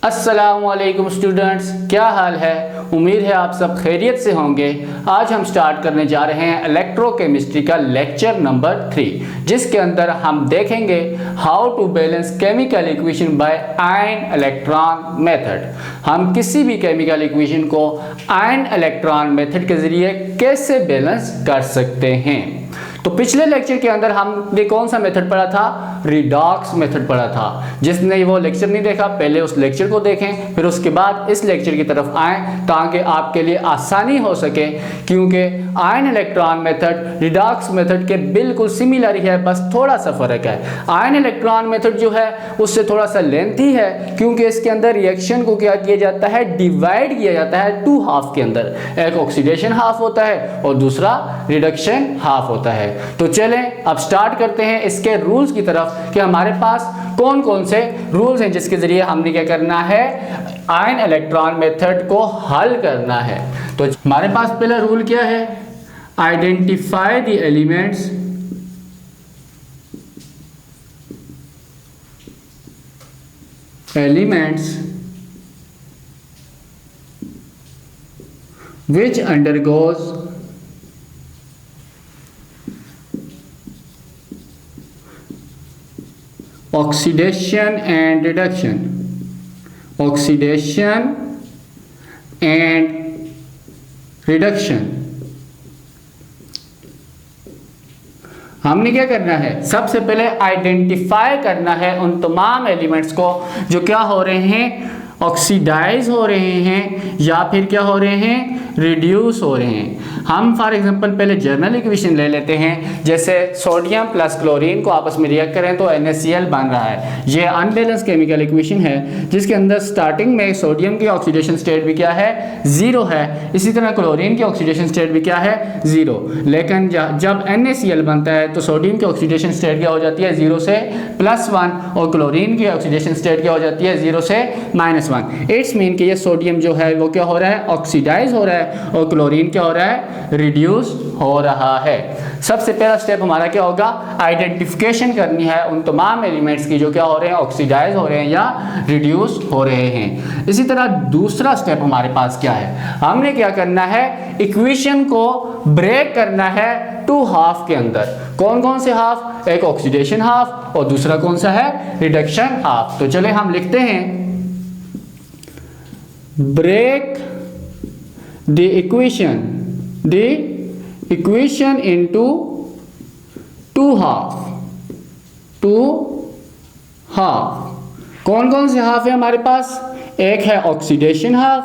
अस्सलामुअलैकुम स्टूडेंट्स, क्या हाल है। उम्मीद है आप सब खैरियत से होंगे। आज हम स्टार्ट करने जा रहे हैं इलेक्ट्रोकेमिस्ट्री का लेक्चर नंबर 3, जिसके अंदर हम देखेंगे how to balance chemical equation by ion electron method. हम किसी भी केमिकल इक्वेशन को आयन इलेक्ट्रॉन मेथड के जरिए कैसे बैलेंस कर सकते हैं। तो पिछले लेक्चर के अंदर हमने कौन सा मेथड पढ़ा था, रिडॉक्स मेथड पढ़ा था। जिसने वो लेक्चर नहीं देखा पहले उस लेक्चर को देखें, फिर उसके बाद इस लेक्चर की तरफ आएं ताकि आपके लिए आसानी हो सके, क्योंकि ion electron method redox method के बिल्कुल सिमिलर ही है, बस थोड़ा सा फर्क है। आयन इलेक्ट्रॉन मेथड जो है उससे थोड़ा सा लेंथी है, क्योंकि इसके अंदर रिएक्शन को क्या किया जाता है, डिवाइड किया जाता है 2 हाफ के अंदर। एक ऑक्सीडेशन हाफ होता है और दूसरा रिडक्शन हाफ होता है। तो चलें अब स्टार्ट करते हैं इसके रूल्स की तरफ कि हमारे पास कौन कौन से रूल्स हैं जिसके जरिए हमने क्या करना है, आयन इलेक्ट्रॉन मेथड को हल करना है। तो हमारे पास पहला रूल क्या है, identify the elements which undergoes oxidation and reduction, oxidation and reduction। हमने क्या करना है, सबसे पहले आइडेंटिफाई करना है उन तमाम एलिमेंट्स को जो क्या हो रहे हैं, ऑक्सीडाइज हो रहे हैं या फिर क्या हो रहे हैं, रिड्यूस हो रहे हैं। हम फॉर एग्जांपल पहले जर्नल इक्वेशन ले लेते हैं, जैसे सोडियम प्लस क्लोरीन को आपस में रिएक्ट करें तो NaCl बन रहा है। ये अनबैलेंस केमिकल इक्वेशन है जिसके अंदर स्टार्टिंग में सोडियम की ऑक्सीडेशन स्टेट भी क्या है, 0 है। इसी तरह क्लोरीन की ऑक्सीडेशन स्टेट भी क्या है, 0। लेकिन जब NaCl बनता है तो सोडियम की ऑक्सीडेशन स्टेट क्या हो जाती है, 0 से +1, और क्लोरीन की ऑक्सीडेशन स्टेट क्या हो जाती है, 0 से -1। इट्स मीन कि ये सोडियम जो है वो क्या हो रहा है, ऑक्सीडाइज हो रहा है, और क्लोरीन क्या हो रहा है, रिड्यूस हो रहा है। सबसे पहला स्टेप हमारा क्या होगा, आइडेंटिफिकेशन करनी है उन तमाम एलिमेंट्स की जो क्या हो रहे हैं, ऑक्सीडाइज हो रहे हैं या रिड्यूस हो रहे हैं। इसी तरह दूसरा स्टेप हमारे पास क्या है, हमने क्या करना है, इक्वेशन को ब्रेक करना है 2 हाफ के अंदर। कौन कौन से हाफ, एक ऑक्सीडेशन हाफ और दूसरा कौन सा है, रिडक्शन हाफ। तो चले हम लिखते हैं, break the equation into 2 half। कौन कौन से हाफ है हमारे पास, एक है ऑक्सीडेशन हाफ,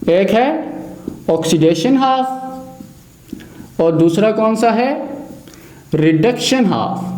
एक है ऑक्सीडेशन हाफ, और दूसरा कौन सा है, रिडक्शन हाफ।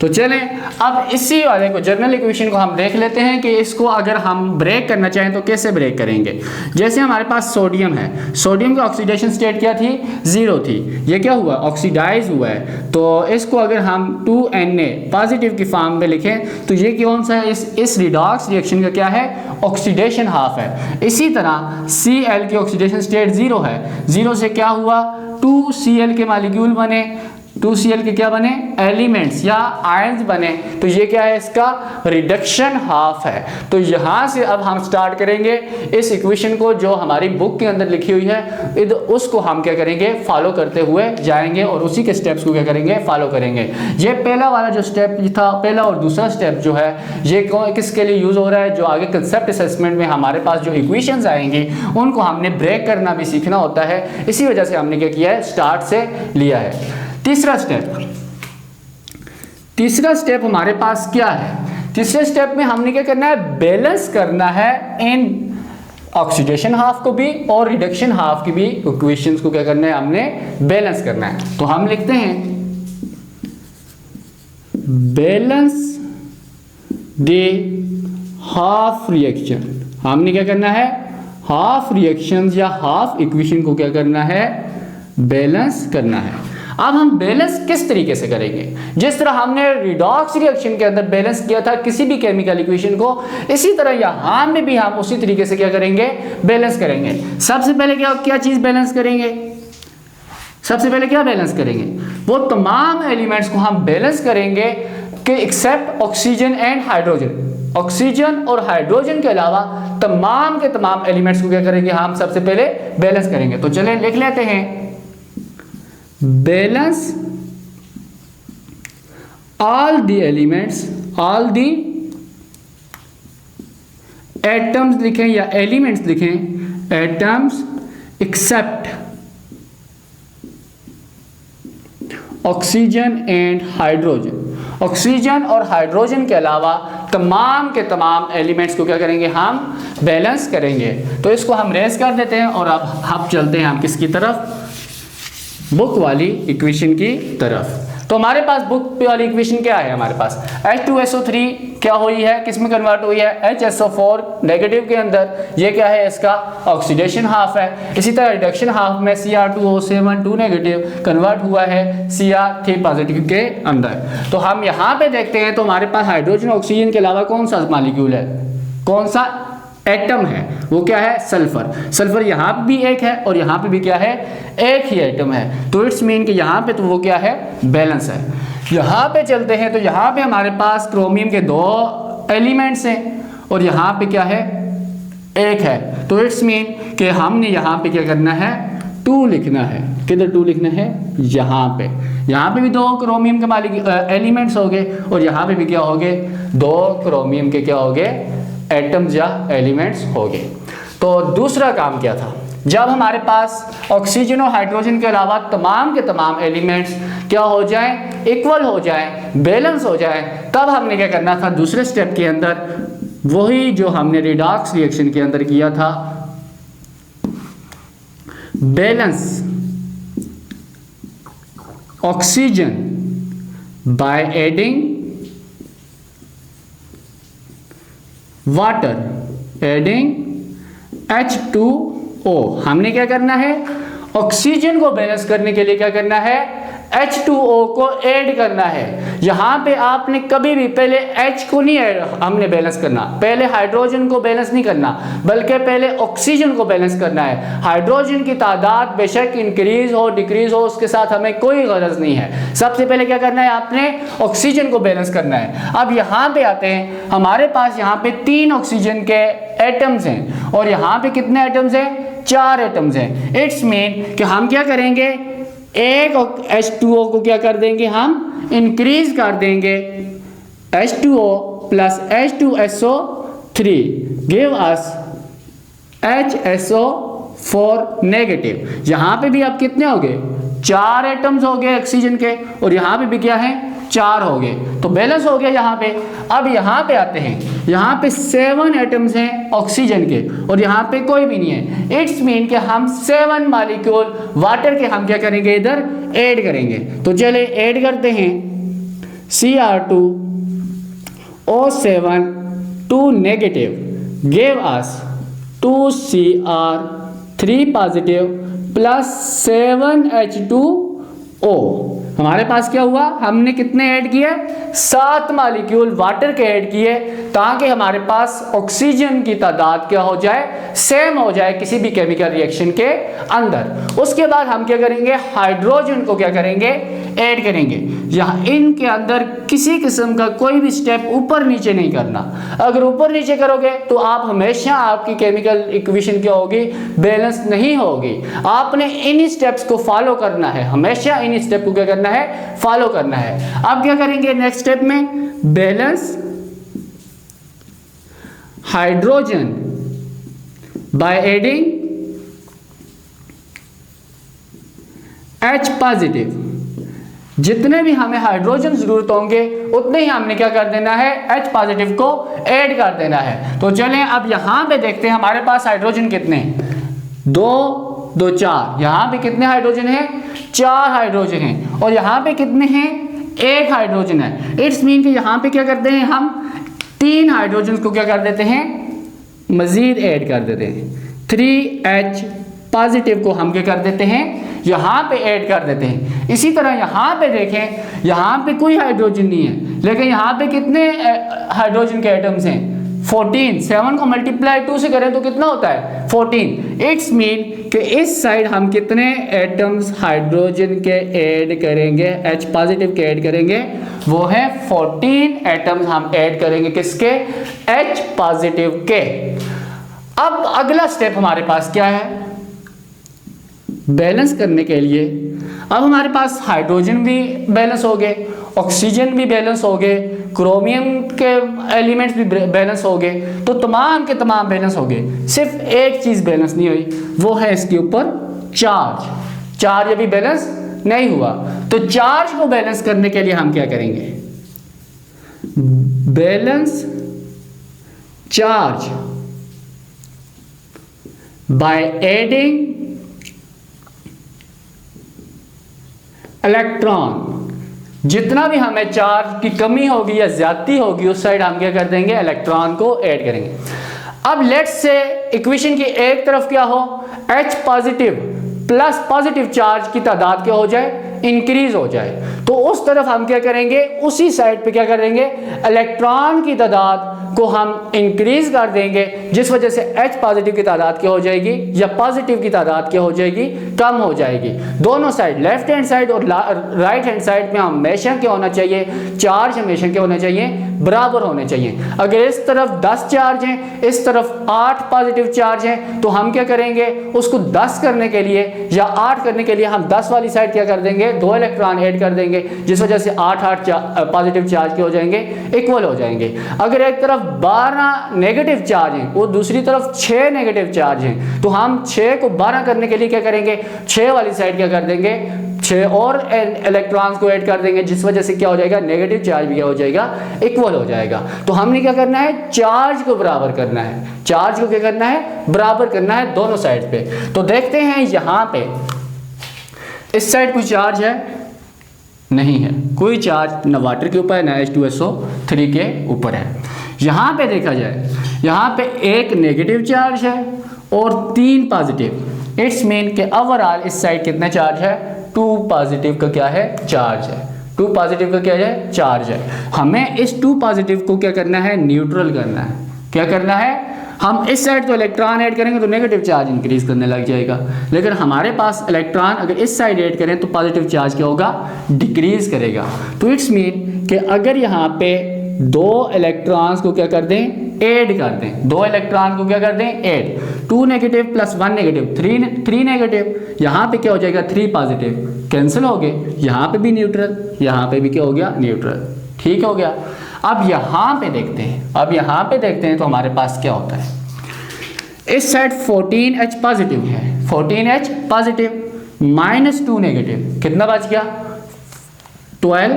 तो चलें अब इसी वाले को, जर्नल इक्वेशन को हम देख लेते हैं कि इसको अगर हम ब्रेक करना चाहें तो कैसे ब्रेक करेंगे। जैसे हमारे पास सोडियम है, सोडियम की ऑक्सीडेशन स्टेट क्या थी, 0 थी। ये क्या हुआ, ऑक्सीडाइज हुआ है। तो इसको अगर हम 2Na पॉजिटिव की फॉर्म में लिखें तो ये कौन सा है, इस रिडॉक्स रिएक्शन का क्या है, ऑक्सीडेशन हाफ है। इसी तरह Cl की ऑक्सीडेशन स्टेट 0 है, 0 से क्या हुआ, 2Cl के मालिक्यूल बने, 2Cl के क्या बने, एलिमेंट्स या आयंस बने। तो ये क्या है, इसका रिडक्शन हाफ है। तो यहाँ से अब हम स्टार्ट करेंगे इस इक्वेशन को जो हमारी बुक के अंदर लिखी हुई है, उसको हम क्या करेंगे, फॉलो करते हुए जाएंगे और उसी के स्टेप्स को क्या करेंगे, फॉलो करेंगे। ये पहला वाला जो स्टेप था, पहला और दूसरा स्टेप जो है, ये किसके लिए यूज हो रहा है, जो आगे कंसेप्ट असेसमेंट में हमारे पास जो इक्वेशंस आएंगी उनको हमने ब्रेक करना भी सीखना होता है। इसी वजह से हमने क्या किया है, स्टार्ट से लिया है। तीसरा स्टेप हमारे पास क्या है, तीसरे स्टेप में हमने क्या करना है, बैलेंस करना है इन ऑक्सीडेशन हाफ को भी और रिडक्शन हाफ की भी इक्वेशंस को क्या करना है, हमने बैलेंस करना है। तो हम लिखते हैं, बैलेंस द हाफ रिएक्शन। हमने क्या करना है, हाफ रिएक्शंस या हाफ इक्वेशन को क्या करना है, बैलेंस करना है। अब हम बैलेंस किस तरीके से करेंगे, जिस तरह हमने रिडॉक्स रिएक्शन के अंदर बैलेंस किया था किसी भी केमिकल इक्वेशन को, इसी तरह यहाँ में भी हम उसी तरीके से क्या करेंगे, बैलेंस करेंगे। सबसे पहले क्या चीज बैलेंस करेंगे, सबसे पहले क्या बैलेंस करेंगे, वो तमाम एलिमेंट्स को हम बैलेंस करेंगे कि except oxygen and hydrogen, oxygen और हाइड्रोजन के अलावा तमाम के तमाम एलिमेंट्स को क्या करेंगे, हम सबसे पहले बैलेंस करेंगे। तो चलें लिख लेते हैं, balance all the elements, all the atoms लिखें या एलिमेंट्स लिखें, atoms except oxygen and hydrogen, oxygen और हाइड्रोजन के अलावा तमाम के तमाम एलिमेंट्स को क्या करेंगे, हम बैलेंस करेंगे। तो इसको हम रेस कर देते हैं और अब चलते हैं हम किसकी तरफ, बुक वाली इक्वेशन की तरफ। तो हमारे पास बुक वाली इक्वेशन क्या है, हमारे पास H2SO3 क्या हुई है, किस में कन्वर्ट हुई है, HSO4 नेगेटिव के अंदर, ये क्या है, इसका ऑक्सीडेशन हाफ है। इसी तरह रिडक्शन हाफ में Cr2O7 2 नेगेटिव कन्वर्ट हुआ है Cr3 पॉजिटिव के अंदर। तो हम यहाँ पे देखते हैं तो हमारे पास हाइड्रोजन ऑक्सीजन के अलावा कौन सा मॉलिक्यूल है, कौन सा एटम है, वो क्या है, सल्फर। सल्फर यहाँ पे भी एक है और यहाँ पे भी क्या है, एक ही एटम है। तो इट्स मीन कि यहाँ पे तो वो क्या है, बैलेंस है। यहाँ पे चलते हैं तो यहाँ पे हमारे पास क्रोमियम के 2 एलिमेंट्स हैं और यहाँ पे क्या है, एक है। तो इट्स मीन कि हमने यहाँ पे क्या करना है, 2 लिखना है। किधर 2 लिखना है, यहाँ पे भी 2 क्रोमियम के एलिमेंट्स हो गए और यहाँ पे भी क्या हो गए, 2 क्रोमियम के क्या हो गए, एटम्स या एलिमेंट्स हो गए। तो दूसरा काम क्या था, जब हमारे पास ऑक्सीजन और हाइड्रोजन के अलावा तमाम के तमाम एलिमेंट्स क्या हो जाएं, इक्वल हो जाएं, बैलेंस हो जाएं, तब हमने क्या करना था, दूसरे स्टेप के अंदर वही जो हमने रिडॉक्स रिएक्शन के अंदर किया था, balance oxygen by adding water, adding H2O। हमने क्या करना है, ऑक्सीजन को बैलेंस करने के लिए क्या करना है, H2O को ऐड करना है। यहाँ पे आपने कभी भी पहले H को नहीं हमने बैलेंस करना, पहले हाइड्रोजन को बैलेंस नहीं करना, बल्कि पहले ऑक्सीजन को बैलेंस करना है। हाइड्रोजन की तादाद बेशक इंक्रीज हो डिक्रीज हो, उसके साथ हमें कोई गरज नहीं है। सबसे पहले क्या करना है, आपने ऑक्सीजन को बैलेंस करना है। अब यहाँ पे आते हैं, हमारे पास यहाँ पे 3 ऑक्सीजन के एटम्स हैं और यहाँ पे कितने एटम्स हैं, 4 एटम्स हैं। इट्स मीन कि हम क्या करेंगे, एक H2O को क्या कर देंगे, हम इंक्रीज कर देंगे, H2O plus H2SO3 give us HSO4 negative. यहाँ पे भी अब कितने हो गए, 4 एटम्स हो गए ऑक्सीजन के और यहाँ पे भी क्या है, 4 हो गए। तो बैलेंस हो गया यहाँ पे। अब यहाँ पे आते हैं, यहाँ पे 7 एटम्स हैं ऑक्सीजन के और यहाँ पे कोई भी नहीं है। इट्स मीन कि हम 7 मॉलिक्यूल वाटर के हम क्या करेंगे, इधर ऐड करेंगे। तो चले ऐड करते हैं, Cr2O7 2 negative give us 2Cr3 positive plus 7H2O। हमारे पास क्या हुआ, हमने कितने ऐड किए, 7 मॉलिक्यूल वाटर के ऐड किए, ताकि हमारे पास ऑक्सीजन की तादाद क्या हो जाए, सेम हो जाए किसी भी केमिकल रिएक्शन के अंदर। उसके बाद हम क्या करेंगे, हाइड्रोजन को क्या करेंगे, ऐड करेंगे। यहाँ इनके अंदर किसी किस्म का कोई भी स्टेप ऊपर नीचे नहीं करना। अगर ऊपर नीचे करोगे तो आप हमेशा आपकी केमिकल इक्वेशन क्या होगी, बैलेंस नहीं होगी। आपने इन स्टेप्स को फॉलो करना है, हमेशा इन स्टेप को क्या करना है, फॉलो करना है। अब क्या करेंगे नेक्स्ट स्टेप में, balance hydrogen by adding H positive. जितने भी हमें हाइड्रोजन जरूरत होंगे उतने ही हमने क्या कर देना है, H पॉजिटिव को ऐड कर देना है। तो चलें अब यहाँ पे देखते हैं हमारे पास हाइड्रोजन कितने हैं, 2 2 4। यहाँ पे कितने हाइड्रोजन हैं, 4 हाइड्रोजन हैं और यहाँ पे कितने हैं, 1 हाइड्रोजन है। इट्स मीन कि यहाँ पे क्या करते हैं, हम 3 हाइड्रोजन को क्या कर देते हैं, मजीद ऐड कर देते हैं। 3H पॉजिटिव को हम क्या कर देते हैं, यहाँ पे ऐड कर देते हैं। इसी तरह यहाँ पे देखें, यहाँ पे कोई हाइड्रोजन नहीं है, लेकिन यहाँ पे कितने हाइड्रोजन के एटम्स हैं, 14, 7 को मल्टीप्लाई 2 से करें तो कितना होता है 14। इट्स मीन कि इस साइड हम कितने एटम्स हाइड्रोजन के ऐड करेंगे, H पॉजिटिव के ऐड करेंगे, वो है 14 एटम्स हम ऐड करेंगे किसके, H पॉजिटिव के। अब अगला स्टेप हमारे पास क्या है, बैलेंस करने के लिए अब हमारे पास हाइड्रोजन भी बैलेंस हो गए, ऑक्सीजन भी बैलेंस हो गए, क्रोमियम के एलिमेंट्स भी बैलेंस हो गए, तो तमाम के तमाम बैलेंस हो गए। सिर्फ एक चीज़ बैलेंस नहीं हुई, वो है इसके ऊपर चार्ज। चार्ज अभी बैलेंस नहीं हुआ, तो चार्ज को बैलेंस करने के लिए हम क्या करेंगे, balance charge by adding electron. जितना भी हमें चार्ज की कमी होगी या ज्यादती होगी उस साइड हम क्या कर देंगे, इलेक्ट्रॉन को ऐड करेंगे। अब लेट्स से इक्वेशन की एक तरफ क्या हो, H positive plus positive charge की तादाद क्या हो जाए, इंक्रीज हो जाए, तो उस तरफ हम क्या करेंगे, उसी साइड पे क्या करेंगे, इलेक्ट्रॉन की तादाद को हम इंक्रीज कर देंगे, जिस वजह से H पॉजिटिव की तादाद क्या हो जाएगी या पॉजिटिव की तादाद क्या हो जाएगी, कम हो जाएगी। दोनों साइड, लेफ्ट हैंड साइड और राइट हैंड साइड में हमेशा क्या होना चाहिए, चार्ज हमेशा क्या होना चाहिए, बराबर होने चाहिए। अगर इस तरफ 10 चार्ज हैं, इस तरफ 8 पॉजिटिव चार्ज हैं, तो हम क्या करेंगे, उसको 10 करने के लिए या 8 करने के लिए हम 10 वाली साइड क्या कर देंगे, 2 इलेक्ट्रॉन ऐड कर देंगे, जिस वजह से 8 पॉजिटिव चार्ज के हो जाएंगे, इक्वल हो जाएंगे। अगर एक तरफ 12 नेगेटिव चार्ज हैं और दूसरी तरफ 6 नेगेटिव चार्ज हैं, तो हम 6 को 12 करने के लिए क्या करेंगे, 6 वाली साइड क्या कर देंगे, 6 और इलेक्ट्रॉन्स को ऐड कर देंगे, जिस वजह से क्या हो जाएगा, नेगेटिव चार्ज भी क्या हो जाएगा, इक्वल हो जाएगा। तो हमने क्या करना है, चार्ज को बराबर करना है, चार्ज को क्या करना है, बराबर करना है दोनों साइड पे। तो देखते हैं यहां पे इस साइड कोई चार्ज है, नहीं है, कोई चार्ज ना वाटर के ऊपर है ना H2SO3 के ऊपर है। यहां पे देखा जाए, यहां पे एक नेगेटिव चार्ज है और 3 पॉजिटिव। इट्स मीन के ओवरऑल इस साइड कितना चार्ज है, 2 पॉजिटिव का क्या है, चार्ज है। 2 पॉजिटिव का क्या है, चार्ज है। हमें इस 2 पॉजिटिव को क्या करना है, न्यूट्रल करना है। क्या करना है, हम इस साइड तो इलेक्ट्रॉन ऐड करेंगे तो नेगेटिव चार्ज इंक्रीज करने लग जाएगा, लेकिन हमारे पास इलेक्ट्रॉन अगर इस साइड ऐड करें तो पॉजिटिव चार्ज क्या होगा, डिक्रीज करेगा। तो इट्स मीन कि अगर यहाँ पे 2 इलेक्ट्रॉन्स को क्या कर दें, ऐड कर दें, 2 इलेक्ट्रॉन को क्या कर दें, add, 2 negative plus 1 negative, 3 negative, यहाँ पे क्या हो जाएगा, 3 पॉजिटिव, कैंसिल हो गए, यहाँ पे भी न्यूट्रल, यहाँ पे भी क्या हो गया, न्यूट्रल, ठीक हो गया। अब यहाँ पे देखते हैं, अब यहाँ पे देखते हैं तो हमारे पास क्या होता है, इस साइड 14H पॉजिटिव है, 14H पॉजिटिव माइनस 2 नेगेटिव, कितना बच गया, 12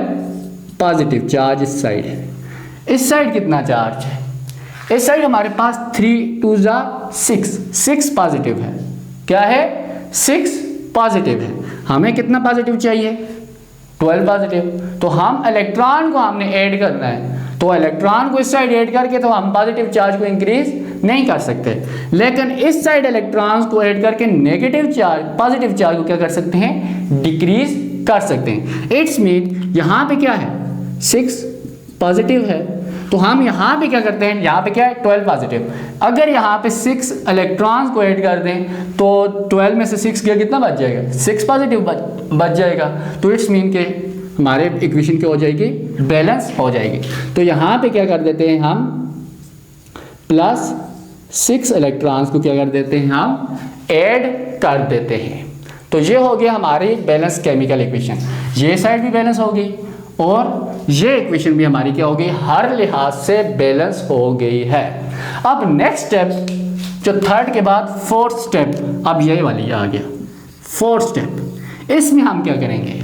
पॉजिटिव चार्ज इस साइड है। इस साइड कितना चार्ज है, इस साइड हमारे पास 3 2 6 पॉजिटिव है, क्या है, 6 पॉजिटिव है। हमें कितना पॉजिटिव चाहिए, 12 पॉजिटिव। तो हम इलेक्ट्रॉन को हमने ऐड करना है, तो इलेक्ट्रॉन को इस साइड ऐड करके तो हम पॉजिटिव चार्ज को इंक्रीज नहीं कर सकते, लेकिन इस साइड इलेक्ट्रॉन्स को ऐड करके नेगेटिव चार्ज पॉजिटिव चार्ज को क्या कर सकते हैं, डिक्रीज कर सकते हैं। इट्स मीन यहाँ पे क्या है, 6 पॉजिटिव है, तो हम यहाँ पे क्या करते हैं, यहाँ पे क्या है, 12 पॉजिटिव। अगर यहाँ पे 6 इलेक्ट्रॉन्स को ऐड कर दें तो 12 में से 6 गया, कितना बच जाएगा, 6 पॉजिटिव बच जाएगा। तो इट्स मीन के हमारे इक्वेशन क्या हो जाएगी, बैलेंस हो जाएगी। तो यहाँ पे क्या कर देते हैं हम, प्लस 6 इलेक्ट्रॉन्स को क्या कर देते हैं, हम ऐड कर देते हैं। तो ये हो गया हमारी बैलेंस केमिकल इक्वेशन, ये साइड भी बैलेंस होगी और ये इक्वेशन भी हमारी क्या होगी, हर लिहाज से बैलेंस हो गई है। अब नेक्स्ट स्टेप, जो थर्ड के बाद फोर्थ स्टेप, अब यही वाली आ गया फोर्थ स्टेप। इसमें हम क्या करेंगे,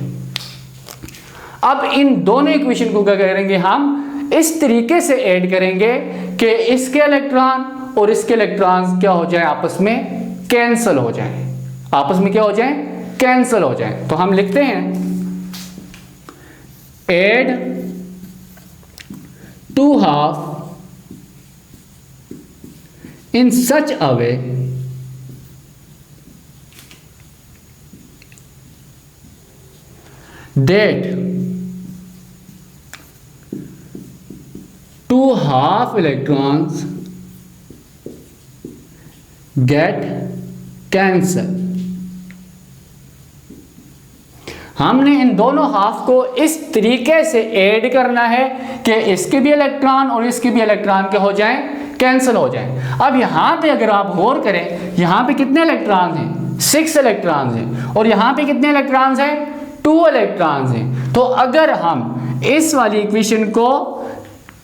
अब इन दोनों इक्वेशन को क्या करेंगे, हम इस तरीके से ऐड करेंगे कि इसके इलेक्ट्रॉन और इसके इलेक्ट्रॉन क्या हो जाए, आपस में कैंसिल हो जाए, आपस में क्या हो जाए, कैंसिल हो जाए। तो हम लिखते हैं add 2 half in such a way that 2 half electrons get cancel. हमने इन दोनों हाफ को इस तरीके से ऐड करना है कि इसके भी इलेक्ट्रॉन और इसके भी इलेक्ट्रॉन के हो जाएं, कैंसिल हो जाएं। अब यहाँ पे अगर आप गौर करें, यहाँ पे कितने इलेक्ट्रॉन हैं? 6 इलेक्ट्रॉन हैं। और यहाँ पे कितने इलेक्ट्रॉन हैं? 2 इलेक्ट्रॉन हैं। तो अगर हम इस वाली इक्वेशन को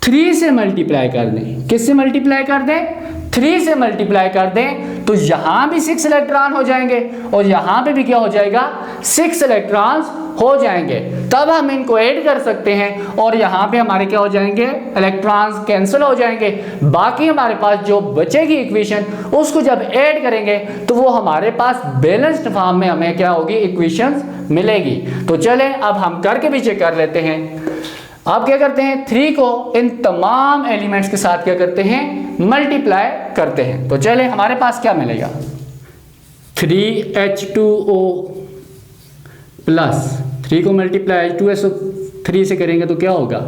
3 से मल्टीप्लाई कर दें, किससे मल्टीप्लाई कर दें? 3 से मल्टीप्लाई कर दें, तो यहां भी 6 इलेक्ट्रॉन हो जाएंगे और यहां पे भी क्या हो जाएगा? 6 इलेक्ट्रॉन्स हो जाएंगे। तब हम इनको ऐड कर सकते हैं और यहां पे हमारे क्या हो जाएंगे? इलेक्ट्रॉन्स कैंसिल हो जाएंगे। बाकी हमारे पास जो बचेगी इक्वेशन, उसको जब ऐड करेंगे तो वो हमारे पास बैलेंस्ड फॉर्म में हमें क्या होगी? इक्वेशंस मिलेगी। तो चलें अब हम करके भी चेक कर लेते हैं। अब क्या करते हैं? 3 को इन तमाम एलिमेंट्स के साथ क्या करते हैं? मल्टीप्लाई करते हैं। तो चले हमारे पास क्या मिलेगा? 3H2O प्लस 3 को मल्टीप्लाई H2SO3 से करेंगे तो क्या होगा?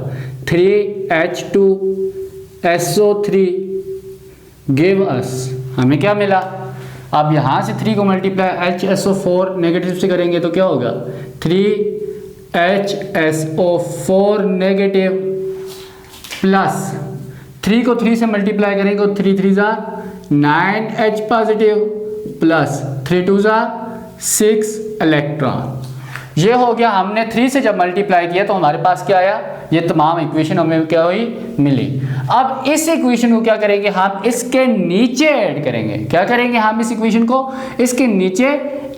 3H2SO3 गिव अस, हमें क्या मिला? अब यहां से 3 को मल्टीप्लाई HSO4 नेगेटिव से करेंगे तो क्या होगा? 3HSO4 नेगेटिव प्लस 3 को 3 से मल्टीप्लाई करेंगे तो 3 3 जा 9H पॉजिटिव प्लस 3 2 जा 6 इलेक्ट्रॉन। ये हो गया। हमने 3 से जब मल्टीप्लाई किया तो हमारे पास क्या आया? ये तमाम इक्वेशन हमें क्या हुई? मिली। अब इस इक्वेशन को क्या करेंगे? हम इसके नीचे ऐड करेंगे। क्या करेंगे? हम इस इक्वेशन को इसके नीचे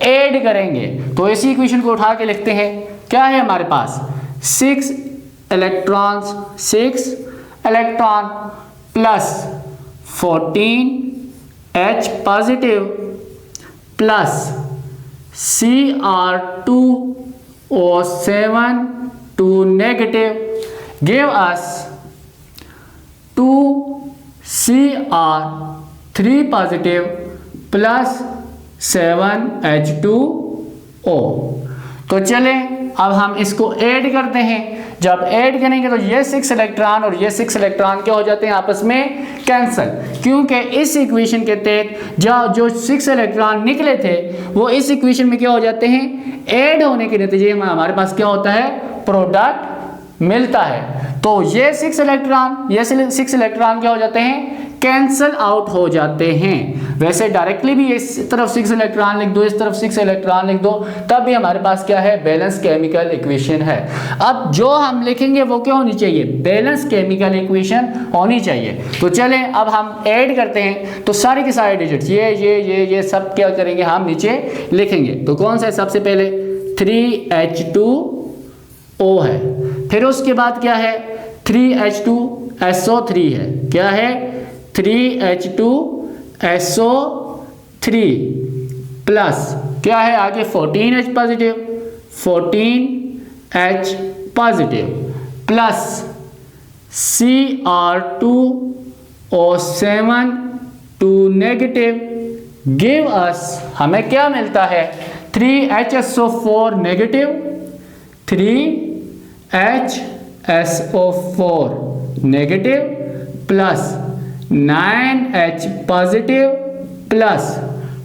ऐड करेंगे। तो इसी इक्वेशन को उठा के लिखते हैं। क्या है हमारे पास? 6 electron plus 14H positive plus Cr2O7 2 negative give us 2Cr3 positive plus 7H2O। तो चलें अब हम इसको ऐड करते हैं। जब ऐड करेंगे तो ये 6 इलेक्ट्रॉन और ये 6 इलेक्ट्रॉन क्या हो जाते हैं? आपस में कैंसिल, क्योंकि इस इक्वेशन के तहत जो 6 इलेक्ट्रॉन निकले थे वो इस इक्वेशन में क्या हो जाते हैं? ऐड होने के नतीजे में हमारे पास क्या होता है? प्रोडक्ट मिलता है। तो ये 6 इलेक्ट्रॉन क्या हो जाते हैं? कैंसल आउट हो जाते हैं। वैसे डायरेक्टली भी इस तरफ 6 इलेक्ट्रॉन लिख दो, इस तरफ 6 इलेक्ट्रॉन लिख दो, तब भी हमारे पास क्या है? बैलेंस केमिकल इक्वेशन है। अब जो हम लिखेंगे वो क्या होनी चाहिए? बैलेंस केमिकल इक्वेशन होनी चाहिए। तो चलें अब हम ऐड करते हैं। तो सारे के सारे डिजिट्स ये सब क्या करेंगे? हम नीचे लिखेंगे। तो कौन सा है? सबसे पहले 3H2O है, फिर उसके बाद क्या है? 3H2SO3 है। क्या है? 3H2SO3 प्लस क्या है आगे? 14H positive plus Cr2O7 2 negative give us, हमें क्या मिलता है? 3HSO4 negative 3HSO4 negative plus 9H positive plus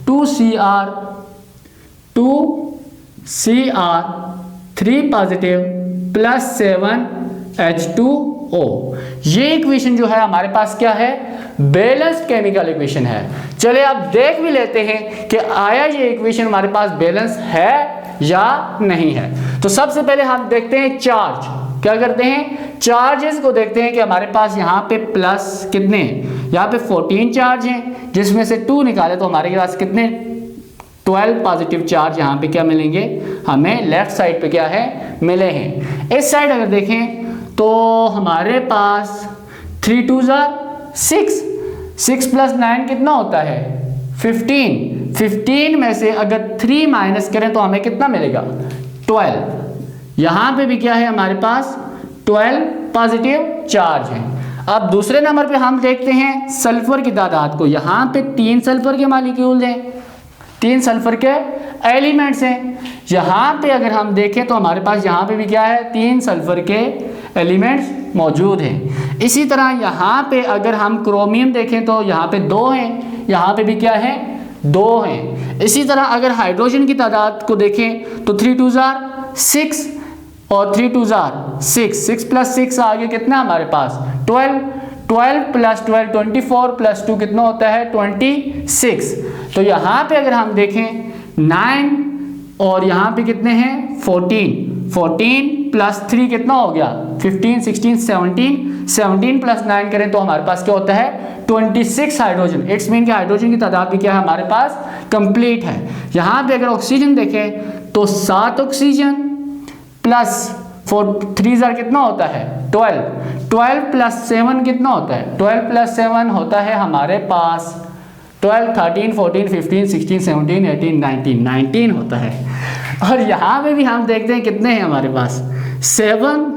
2Cr3 positive plus 7H2O। ये इक्वेशन जो है हमारे पास क्या है? बैलेंस्ड केमिकल इक्वेशन है। चलिए अब देख भी लेते हैं कि आया ये इक्वेशन हमारे पास बैलेंस है या नहीं है। तो सबसे पहले हम देखते हैं चार्ज। क्या करते हैं? चार्जेस को देखते हैं कि हमारे पास यहाँ पे प्लस कितने हैं? यहाँ पे 14 चार्ज हैं, जिसमें से 2 निकाले तो हमारे पास कितने? 12 पॉजिटिव चार्ज यहाँ पे क्या मिलेंगे? हमें लेफ्ट साइड पे क्या है? मिले हैं। इस साइड अगर देखें तो हमारे पास 3 2 6 प्लस 9 कितना होता है? 15 में से अगर 3 माइनस करें तो हमें कितना मिलेगा? 12। यहाँ पे भी क्या है हमारे पास? 12 पॉजिटिव चार्ज है। अब दूसरे नंबर पे हम देखते हैं सल्फर की तादाद को। यहाँ पे 3 सल्फर के मॉलिक्यूल्स हैं, 3 सल्फर के एलिमेंट्स हैं। यहाँ पे अगर हम देखें तो हमारे पास यहाँ पे भी क्या है? 3 सल्फर के एलिमेंट्स मौजूद हैं। इसी तरह यहाँ पे अगर हम क्रोमियम देखें तो यहाँ पे 2 हैं, यहाँ पे भी क्या है? 2 हैं। इसी तरह अगर हाइड्रोजन की तादाद को देखें तो 3 2 6 और 3 2 6, 6 प्लस 6 आगे कितना हमारे पास 12, 12 प्लस 12 24 प्लस 2 कितना होता है 26। तो यहाँ पे अगर हम देखें 9 और यहाँ पे कितने हैं 14, 14 प्लस 3 कितना हो गया 15 16 17, 17 प्लस 9 करें तो हमारे पास क्या होता है 26 हाइड्रोजन। इट्स मीन कि हाइड्रोजन की तादाद भी क्या है हमारे पास कंप्लीट है। यहाँ पे अगर ऑक्सीजन देखें तो 7 ऑक्सीजन प्लस 3 कितना होता है 12, 12 प्लस 7 कितना होता है 12 प्लस 7 होता है हमारे पास 12 13 14 15 16 17 18 19, 19 होता है। और यहाँ पे भी हम देखते हैं कितने हैं हमारे पास 7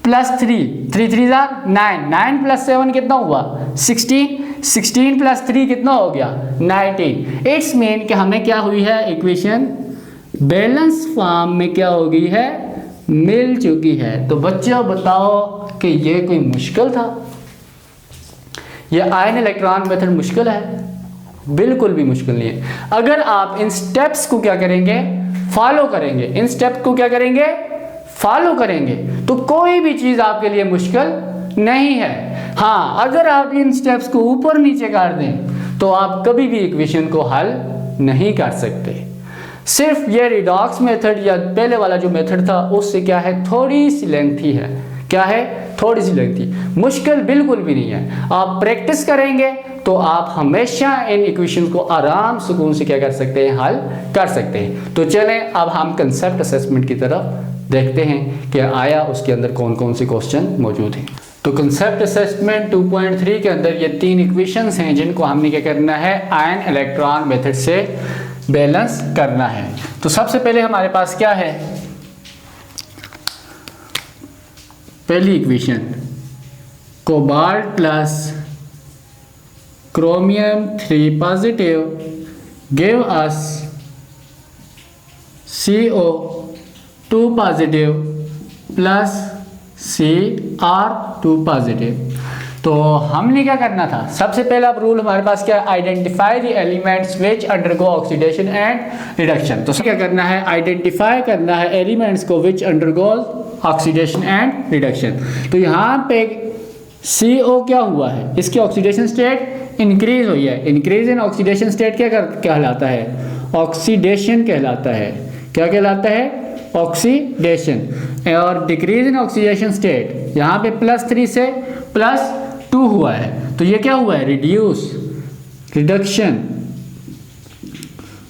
प्लस 3, 3 3 9, 9 प्लस 7 कितना हुआ 16, 16 प्लस 3 कितना हो गया 19। इट्स मीन कि हमें क्या हुई है इक्वेशन बैलेंस फॉर्म में क्या हो गई है मिल चुकी है। तो बच्चों बताओ कि ये कोई मुश्किल था? ये आयन इलेक्ट्रॉन मेथड मुश्किल है? बिल्कुल भी मुश्किल नहीं है। अगर आप इन स्टेप्स को क्या करेंगे फॉलो करेंगे, इन स्टेप को क्या करेंगे फॉलो करेंगे, तो कोई भी चीज आपके लिए मुश्किल नहीं है। हाँ, अगर आप इन स्टेप्स को ऊपर नीचे कर दें तो आप कभी भी इक्वेशन को हल नहीं कर सकते। सिर्फ ये रिडॉक्स मेथड या पहले वाला जो मेथड था उससे क्या है थोड़ी सी लेंथी है। क्या है थोड़ी सी लेंथी, मुश्किल बिल्कुल भी नहीं है। आप प्रैक्टिस करेंगे तो आप हमेशा इन इक्वेशन को आराम सुकून से क्या कर सकते हैं हल कर सकते हैं। तो चलें अब हम कंसेप्ट असेसमेंट की तरफ देखते हैं कि आया उसके अंदर कौन कौन से क्वेश्चन मौजूद हैं। तो कंसेप्ट असेसमेंट 2.3 के अंदर ये 3 इक्वेशंस हैं जिनको हमने क्या करना है आयन इलेक्ट्रॉन मेथड से बैलेंस करना है। तो सबसे पहले हमारे पास क्या है पहली equation cobalt plus chromium 3 positive give us CO2 positive plus Cr2 positive. तो हमने क्या करना था सबसे पहला रूल हमारे पास क्या है identify the elements which undergo oxidation and reduction. तो क्या करना है आइडेंटिफाई करना है एलिमेंट्स को विच अंडरगो ऑक्सीडेशन एंड रिडक्शन। तो यहाँ पे CO क्या हुआ है इसकी ऑक्सीडेशन स्टेट इंक्रीज हुई है। इंक्रीज इन ऑक्सीडेशन स्टेट क्या कहलाता है ऑक्सीडेशन कहलाता है। क्या कहलाता है ऑक्सीडेशन। और डिक्रीज इन ऑक्सीडेशन स्टेट यहाँ पे +3 से +2 हुआ है तो ये क्या हुआ है रिड्यूस रिडक्शन।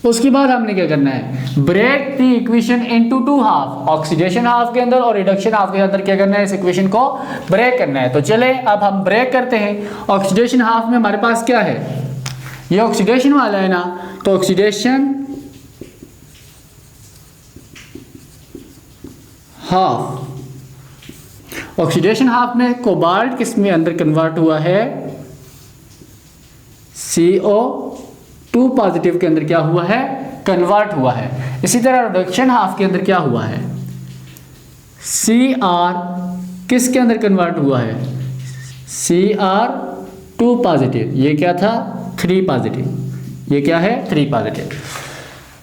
उसके बाद हमने क्या करना है break the equation into 2 half, oxidation half के अंदर और रिडक्शन हाफ के अंदर क्या करना है इस इक्वेशन को ब्रेक करना है। तो चले अब हम ब्रेक करते हैं। ऑक्सीडेशन हाफ में हमारे पास क्या है ये ऑक्सीडेशन वाला है ना, तो ऑक्सीडेशन हाफ, ऑक्सीडेशन हाफ में कोबाल्ट किस में अंदर कन्वर्ट हुआ है CO2 पॉजिटिव के अंदर क्या हुआ है कन्वर्ट हुआ है। इसी तरह रिडक्शन हाफ के अंदर क्या हुआ है Cr किस के अंदर कन्वर्ट हुआ है Cr2 पॉजिटिव। ये क्या था 3 पॉजिटिव, ये क्या है 3 पॉजिटिव।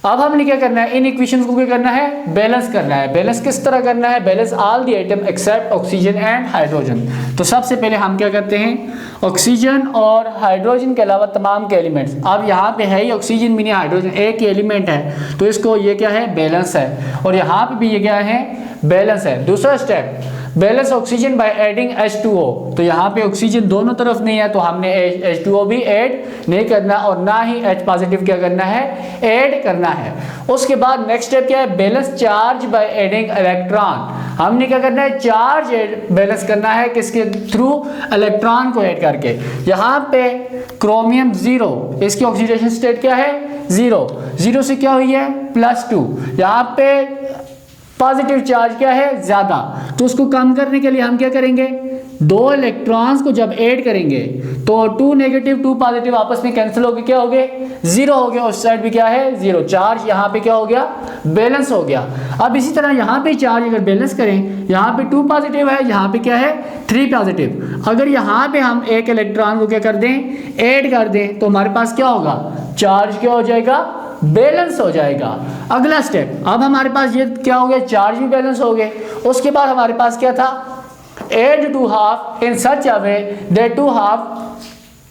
अब हमने क्या करना है इन इक्वेशंस को क्या करना है बैलेंस करना है। बैलेंस किस तरह करना है balance all the item except oxygen and hydrogen. तो सबसे पहले हम क्या करते हैं ऑक्सीजन और हाइड्रोजन के अलावा तमाम के एलिमेंट्स, अब यहाँ पे है ही ऑक्सीजन भी नहीं हाइड्रोजन एक ही एलिमेंट है तो इसको ये क्या है बैलेंस है और यहाँ पे भी ये क्या है बैलेंस है। दूसरा step balance oxygen by adding H2O। तो यहाँ पे ऑक्सीजन दोनों तरफ नहीं है तो हमने H2O भी ऐड नहीं करना और ना ही H पॉजिटिव क्या करना है ऐड करना है। उसके बाद नेक्स्ट स्टेप क्या है balance charge by adding electron. हमने क्या करना है चार्ज बैलेंस करना है किसके थ्रू इलेक्ट्रॉन को ऐड करके। यहाँ पे क्रोमियम 0 इसकी ऑक्सीडेशन स्टेट क्या है 0, 0 से क्या हुई है +2। यहाँ पे पॉजिटिव चार्ज क्या है ज्यादा तो उसको कम करने के लिए हम क्या करेंगे दो इलेक्ट्रॉन्स को जब ऐड करेंगे तो 2 नेगेटिव 2 पॉजिटिव आपस में कैंसिल हो गए, क्या हो गए, जीरो हो गया। उस साइड भी क्या है, जीरो। चार्ज यहाँ पे क्या हो गया, बैलेंस हो गया। अब इसी तरह यहाँ पे चार्ज अगर बैलेंस करें, यहाँ पे 2 पॉजिटिव है, यहाँ पे क्या है 3 पॉजिटिव। अगर यहाँ पे हम एक इलेक्ट्रॉन को क्या कर दें, ऐड कर दें, तो हमारे पास क्या होगा, चार्ज क्या हो जाएगा, बैलेंस हो जाएगा। अगला स्टेप, अब हमारे पास ये क्या हो गया, चार्ज भी बैलेंस हो गए। उसके बाद हमारे पास क्या था, add to half in such a way that two half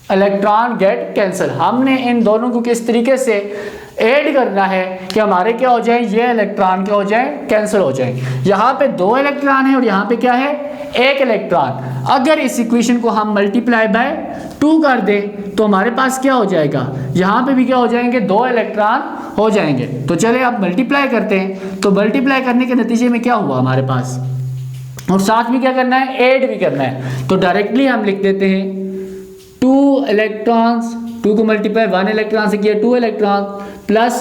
electron get cancel। हमने इन दोनों को किस तरीके से ऐड करना है कि हमारे क्या हो जाए, ये इलेक्ट्रॉन क्या हो जाए, कैंसिल हो जाए। यहाँ पे 2 इलेक्ट्रॉन है और यहाँ पे क्या है, 1 इलेक्ट्रॉन। अगर इस इक्वेशन को हम मल्टीप्लाई बाय 2 कर दें तो हमारे पास क्या हो जाएगा, यहाँ पे भी क्या हो जाएंगे, 2 इलेक्ट्रॉन हो जाएंगे। तो चले अब मल्टीप्लाई करते हैं। तो मल्टीप्लाई करने के नतीजे में क्या हुआ हमारे पास, और साथ में क्या करना है, ऐड भी करना है। तो डायरेक्टली हम लिख देते हैं 2 इलेक्ट्रॉन्स, 2 को मल्टीप्लाई 1 इलेक्ट्रॉन से किया, 2 electron plus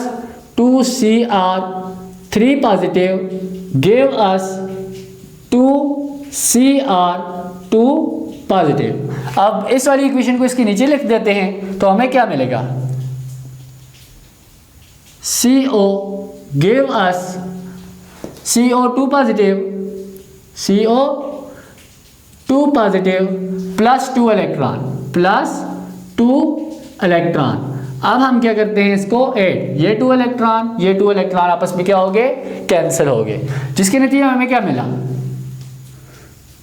2Cr 3 positive give us 2Cr 2 positive. अब इस वाली इक्वेशन को इसके नीचे लिख देते हैं तो हमें क्या मिलेगा, CO give us CO 2 positive, CO 2 positive plus 2 electron, plus 2 electron. अब हम क्या करते हैं, इसको ऐड, ये 2 इलेक्ट्रॉन, ये 2 इलेक्ट्रॉन आपस में क्या हो गए, कैंसिल हो गए। जिसके नतीजे में हमें क्या मिला,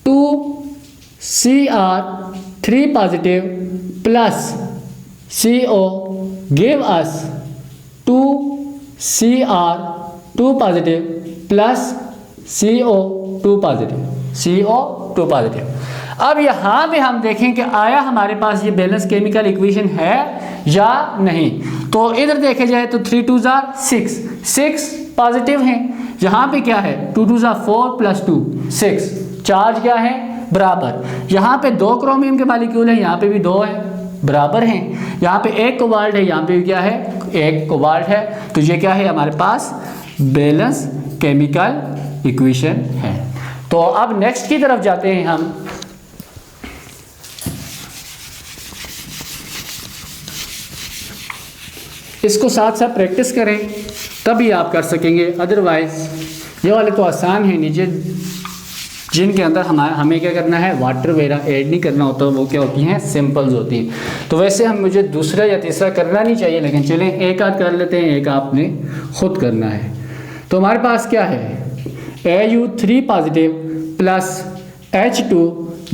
2Cr 3 positive plus CO give us 2Cr 2 positive plus CO 2 positive, CO 2 positive. अब यहाँ पे हम देखें कि आया हमारे पास ये बैलेंस केमिकल इक्वेशन है या नहीं। तो इधर देखे जाए तो 3 2 6, 6 पॉजिटिव हैं। यहाँ पे क्या है, 2 2 4 प्लस 2 6, चार्ज क्या है, बराबर। यहाँ पे 2 क्रोमियम के मॉलिक्यूल हैं, यहाँ पे भी 2 है, बराबर हैं। यहाँ पे 1 कोबाल्ट है, यहाँ पे भी क्या है, 1 कोबाल्ट है। तो ये क्या है, हमारे पास बैलेंस केमिकल इक्वेशन है। तो अब नेक्स्ट की तरफ जाते हैं हम। इसको साथ साथ प्रैक्टिस करें तभी आप कर सकेंगे, अदरवाइज ये वाले तो आसान है नीचे, जिनके अंदर हमें क्या करना है, वाटर वगैरह ऐड नहीं करना होता, वो क्या होती हैं, सिंपल्स होती हैं। तो वैसे हम मुझे दूसरा या तीसरा करना नहीं चाहिए, लेकिन चलें एक आध कर लेते हैं, एक आपने खुद करना है। तो हमारे पास क्या है, Au 3 positive plus H2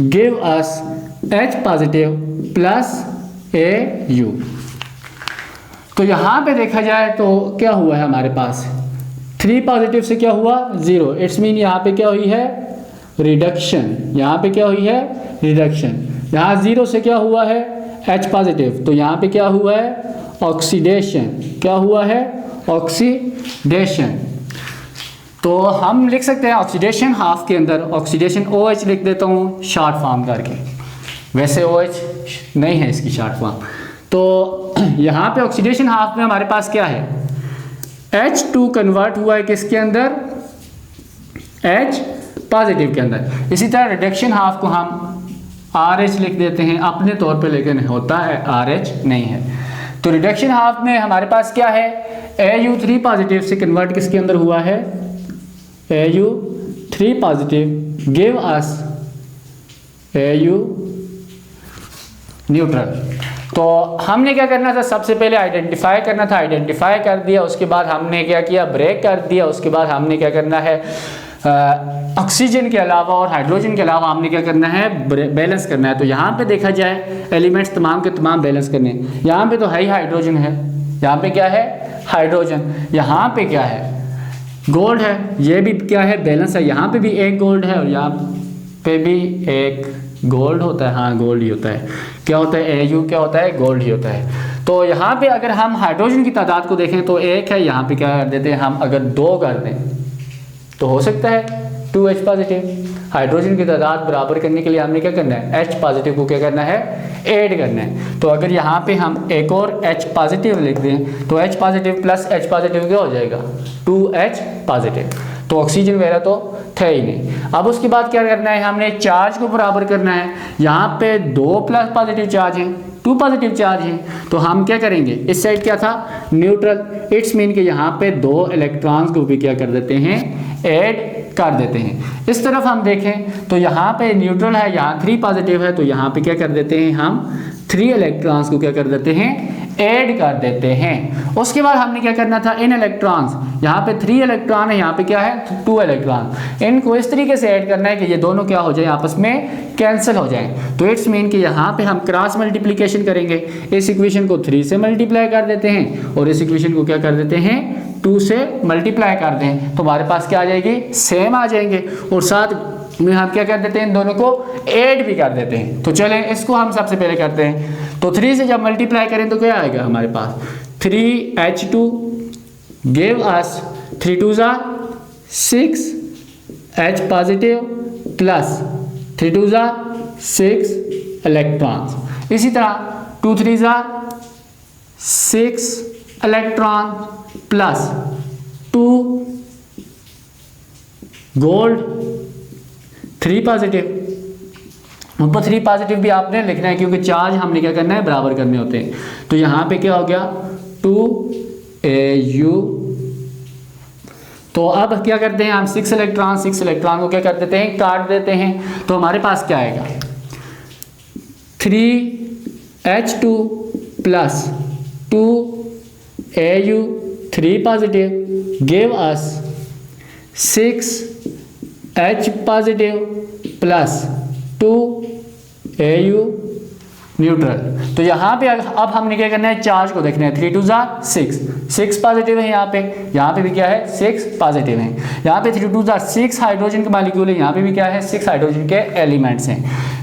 give us H positive plus Au। तो यहाँ पे देखा जाए तो क्या हुआ है हमारे पास, 3 पॉजिटिव से क्या हुआ, 0। इट्स मीन यहाँ पे क्या हुई है, रिडक्शन। यहाँ पे क्या हुई है, रिडक्शन। यहाँ 0 से क्या हुआ है, H पॉजिटिव, तो यहाँ पे क्या हुआ है, ऑक्सीडेशन। क्या हुआ है, ऑक्सीडेशन। तो हम लिख सकते हैं ऑक्सीडेशन हाफ के अंदर ऑक्सीडेशन OH लिख देता हूँ शॉर्ट फॉर्म करके, वैसे OH नहीं है इसकी शॉर्ट फॉर्म। तो यहाँ पे ऑक्सीडेशन हाफ में हमारे पास क्या है, H2 कन्वर्ट हुआ है किसके अंदर, H पॉजिटिव के अंदर। इसी तरह रिडक्शन हाफ को हम RH लिख देते हैं अपने तौर पे, लेकिन होता है RH नहीं है। तो रिडक्शन हाफ में हमारे पास क्या है, Au 3 पॉजिटिव से कन्वर्ट किसके अंदर हुआ है, Au 3 positive give us Au neutral. तो हमने क्या करना था, सबसे पहले आइडेंटिफाई करना था, आइडेंटिफाई कर दिया। उसके बाद हमने क्या किया, ब्रेक कर दिया। उसके बाद हमने क्या करना है, ऑक्सीजन के अलावा और हाइड्रोजन के अलावा हमने क्या करना है, बैलेंस करना है। तो यहाँ पे देखा जाए एलिमेंट्स तमाम के तमाम बैलेंस करने। यहाँ पे तो है ही हाइड्रोजन है, यहाँ पे क्या है, हाइड्रोजन। यहाँ पे क्या है, गोल्ड है, ये भी क्या है, बैलेंस है। यहाँ पे भी एक गोल्ड है और यहाँ पे भी एक गोल्ड होता है, हाँ गोल्ड ही होता है। क्या होता है, Au क्या होता है, गोल्ड ही होता है। तो यहाँ पे अगर हम हाइड्रोजन की तादाद को देखें तो 1 है, यहाँ पे क्या कर देते हैं हम, अगर 2 कर दें तो हो सकता है 2H पॉजिटिव। हाइड्रोजन की तादाद बराबर करने के लिए हमने क्या करना है, H पॉजिटिव को क्या करना है, ऐड करना है। तो अगर यहाँ पे हम एक और H पॉजिटिव लिख दें तो H positive plus H positive क्या हो जाएगा, 2H पॉजिटिव। तो ऑक्सीजन वगैरह तो थे ही नहीं। अब उसके बाद क्या करना है, हमने चार्ज को बराबर करना है। यहाँ पे 2 प्लस पॉजिटिव चार्ज हैं, 2 पॉजिटिव चार्ज हैं, तो हम क्या करेंगे, इस साइड क्या था, न्यूट्रल। इट्स मीन कि यहाँ पे 2 इलेक्ट्रॉन्स को भी क्या कर देते हैं, ऐड कर देते हैं। इस तरफ हम देखें तो यहाँ पे न्यूट्रल है, यहाँ 3 पॉजिटिव है, तो यहाँ पे क्या कर देते हैं, हम 3 इलेक्ट्रॉन्स को क्या कर देते हैं, ऐड कर देते हैं। उसके बाद हमने क्या करना था, इन इलेक्ट्रॉन्स, यहाँ पे 3 इलेक्ट्रॉन है, यहाँ पे क्या है 2 इलेक्ट्रॉन, इनको इस तरीके से ऐड करना है कि ये दोनों क्या हो जाए, आपस में कैंसिल हो जाए। तो इट्स मीन कि यहाँ पे हम क्रॉस मल्टीप्लिकेशन करेंगे, इस इक्वेशन को 3 से मल्टीप्लाई कर देते हैं और इस इक्वेशन को क्या कर देते हैं, 2 से मल्टीप्लाई कर दें, तो हमारे पास क्या आ जाएगी, सेम आ जाएंगे। और साथ में हम क्या कर देते हैं, इन दोनों को ऐड भी कर देते हैं। तो चलें इसको हम सबसे पहले करते हैं। तो 3 से जब मल्टीप्लाई करें तो क्या आएगा हमारे पास, 3H2 गिव अस 3 2 ज़ा 6 H पॉजिटिव प्लस 3 2 ज़ा 6 इलेक्ट्रॉन्स। इसी तरह 2 3 ज़ा 6 इलेक्ट्रॉन प्लस 2 गोल्ड 3 पॉजिटिव। ऊपर 3 पॉजिटिव भी आपने लिखना है क्योंकि चार्ज हमने क्या करना है, बराबर करने होते हैं। तो यहाँ पे क्या हो गया 2Au। तो अब क्या करते हैं हम, 6 इलेक्ट्रॉन को क्या कर देते हैं, काट देते हैं। तो हमारे पास क्या आएगा, 3H2 plus 2Au 3 positive give us 6H positive plus 2Au neutral. तो यहाँ पे अब हमने क्या करना है, चार्ज को देखना है। 3 2 ज़ा 6 पॉजिटिव है यहाँ पे भी क्या है, 6 पॉजिटिव है। यहाँ पे 3 2 ज़ा 6 हाइड्रोजन के मॉलिक्यूल है, यहाँ पे भी क्या है, 6 हाइड्रोजन के एलिमेंट्स हैं।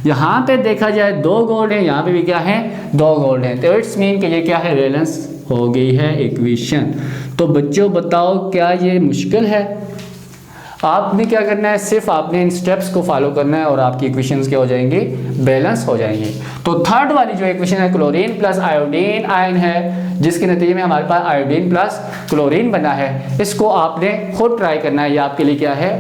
यहाँ पे देखा जाए 2 गोल्ड है, यहाँ पे भी क्या है, 2 गोल्ड है। तो इट्स मीन कि ये क्या है, वैलेंस हो गई है इक्वेशन। तो बच्चों बताओ क्या ये मुश्किल है? आपने क्या करना है, सिर्फ आपने इन स्टेप्स को फॉलो करना है और आपकी इक्वेशंस क्या हो जाएंगी, बैलेंस हो जाएंगी। तो थर्ड वाली जो इक्वेशन है, क्लोरीन प्लस आयोडीन आयन है, जिसके नतीजे में हमारे पास आयोडीन प्लस क्लोरीन बना है, इसको आपने खुद ट्राई करना है। ये आपके लिए क्या है,